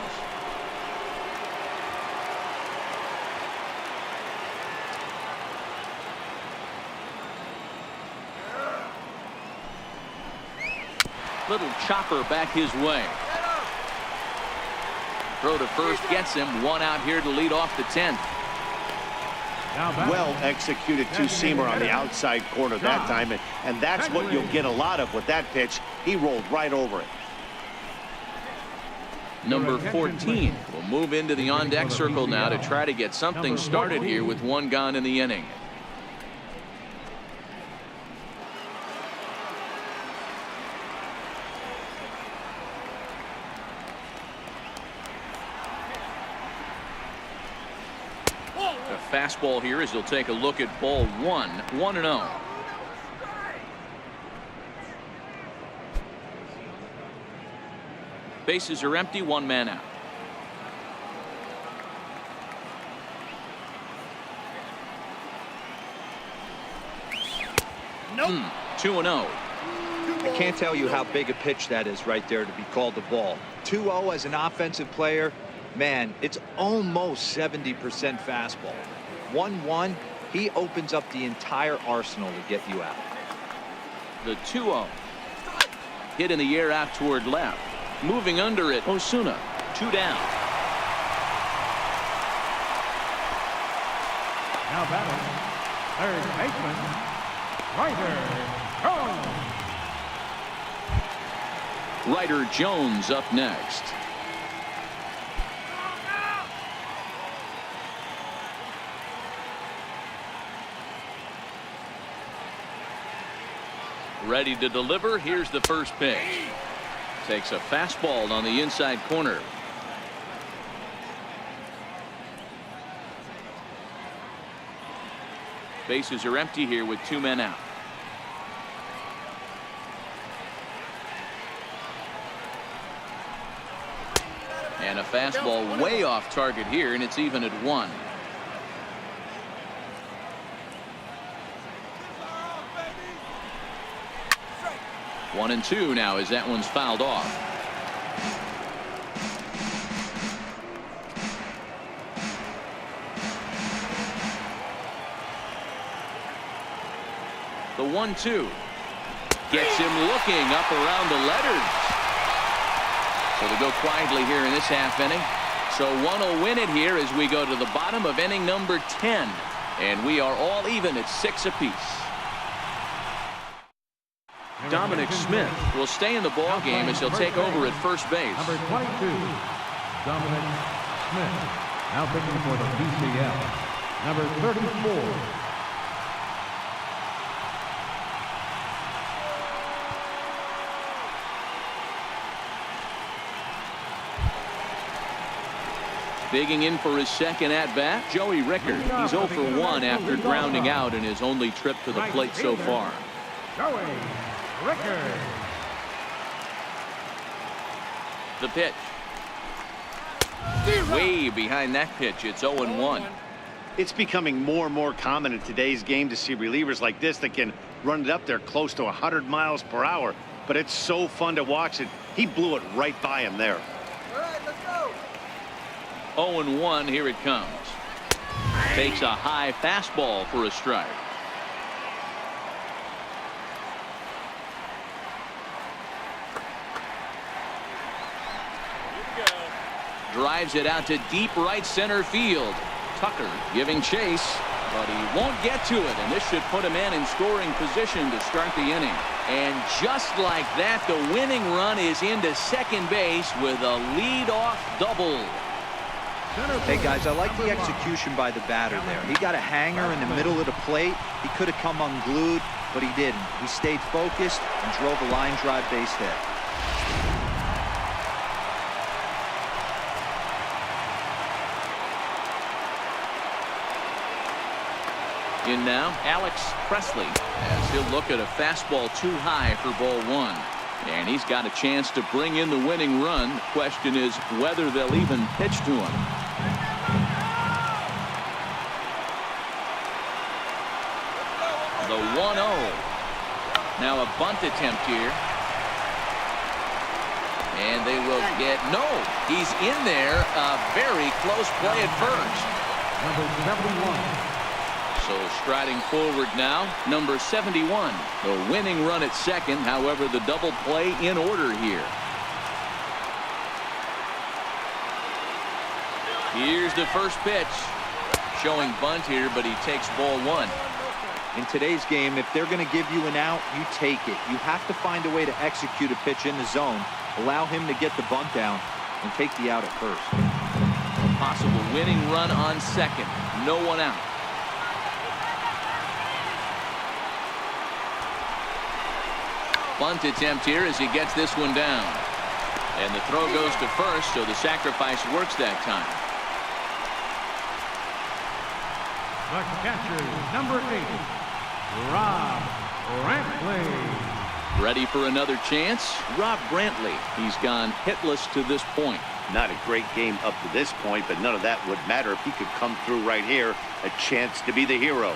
Little chopper back his way. Throw to first gets him. 1 out here to lead off the 10th. Well executed 2-seamer on the outside corner that time, and that's what you'll get a lot of with that pitch. He rolled right over it. Number 14 will move into the on-deck circle now to try to get something started here with 1 gone in the inning. A fastball here as he'll take a look at ball 1. 1-0. Bases are empty. 1 man out. Nope. 2-0. I can't tell you how big a pitch that is right there to be called a ball. 2-0 as an offensive player, man, it's almost 70% fastball. 1-1, he opens up the entire arsenal to get you out. The 2-0. Hit in the air out toward left. Moving under it, Osuna. 2 down. Now batting, third baseman, Ryder Jones. Ryder Jones up next. Ready to deliver. Here's the first pitch. Takes a fastball on the inside corner. Bases are empty here with 2 men out. And a fastball way off target here, and it's even at 1. One and 2 now as that one's fouled off. The 1-2 gets him looking up around the letters. So they go quietly here in this half inning. So one will win it here as we go to the bottom of inning number 10. And we are all even at 6 apiece. Dominic Smith will stay in the ball game as he'll take over at first base. Number 22, Dominic Smith. Now pitching for the PCL. Number 34. Digging in for his second at-bat, Joey Rickard. He's 0 for 1 after grounding out in his only trip to the plate so far. Joey Rickard. The pitch. Way behind that pitch. It's 0-1. It's becoming more and more common in today's game to see relievers like this that can run it up there close to 100 miles per hour. But it's so fun to watch it. He blew it right by him there. All right, let's go. 0-1. Here it comes. Takes a high fastball for a strike. Drives it out to deep right center field. Tucker giving chase, but he won't get to it, and this should put him in scoring position to start the inning. And just like that, the winning run is into second base with a leadoff double. Hey guys, I like the execution by the batter there. He got a hanger in the middle of the plate. He could have come unglued, but he didn't. He stayed focused and drove a line drive base hit. In now, Alex Presley, as he'll look at a fastball too high for ball 1. And he's got a chance to bring in the winning run. The question is whether they'll even pitch to him. The 1-0. Now a bunt attempt here. And they will get no. He's in there. A very close play at first. Number 71. So striding forward now, number 71. The winning run at second. However, the double play in order here. Here's the first pitch. Showing bunt here, but he takes ball 1. In today's game, if they're going to give you an out, you take it. You have to find a way to execute a pitch in the zone, allow him to get the bunt down, and take the out at first. Possible winning run on second. No one out. Bunt attempt here as he gets this one down. And the throw goes to first, so the sacrifice works that time. The catcher, number 8, Rob Brantley. Ready for another chance? Rob Brantley. He's gone hitless to this point. Not a great game up to this point, but none of that would matter if he could come through right here. A chance to be the hero.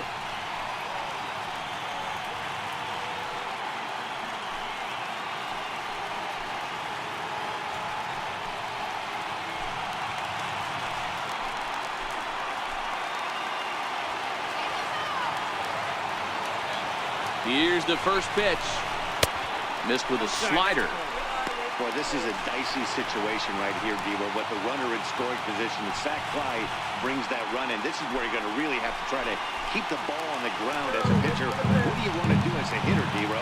Here's the first pitch. Missed with a slider. Boy, this is a dicey situation right here, Devo. But the runner in scoring position, the sac fly brings that run in. This is where you're going to really have to try to keep the ball on the ground as a pitcher. What do you want to do as a hitter, Devo?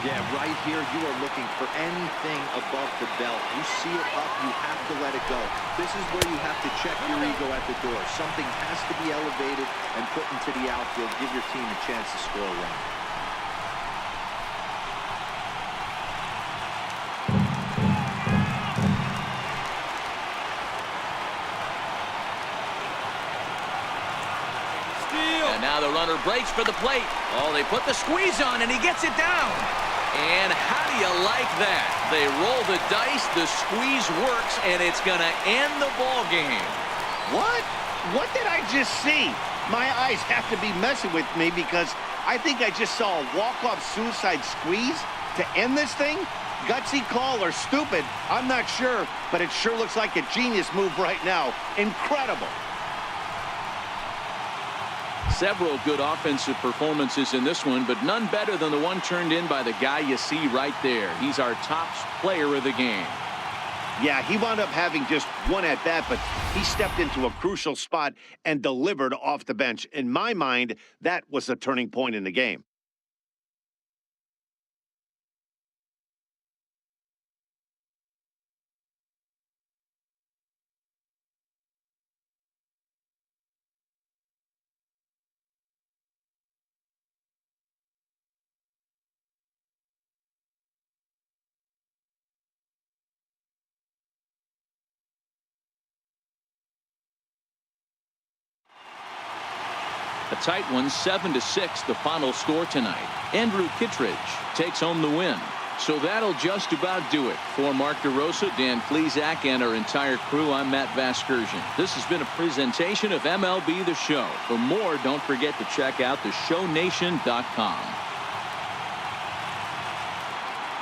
Yeah, right here, you are looking for anything above the belt. You see it up, you have to let it go. This is where you have to check your ego at the door. Something has to be elevated and put into the outfield. Give your team a chance to score a run. Runner breaks for the plate. Oh, they put the squeeze on, and he gets it down. And how do you like that? They roll the dice, the squeeze works, and it's going to end the ball game. What? What did I just see? My eyes have to be messing with me because I think I just saw a walk-off suicide squeeze to end this thing. Gutsy call or stupid, I'm not sure, but it sure looks like a genius move right now. Incredible. Several good offensive performances in this one, but none better than the one turned in by the guy you see right there. He's our top player of the game. Yeah, he wound up having just one at bat, but he stepped into a crucial spot and delivered off the bench. In my mind, that was a turning point in the game. A tight one, 7-6, the final score tonight. Andrew Kittredge takes home the win. So that'll just about do it. For Mark DeRosa, Dan Klezak, and our entire crew, I'm Matt Vasgersian. This has been a presentation of MLB The Show. For more, don't forget to check out theshownation.com.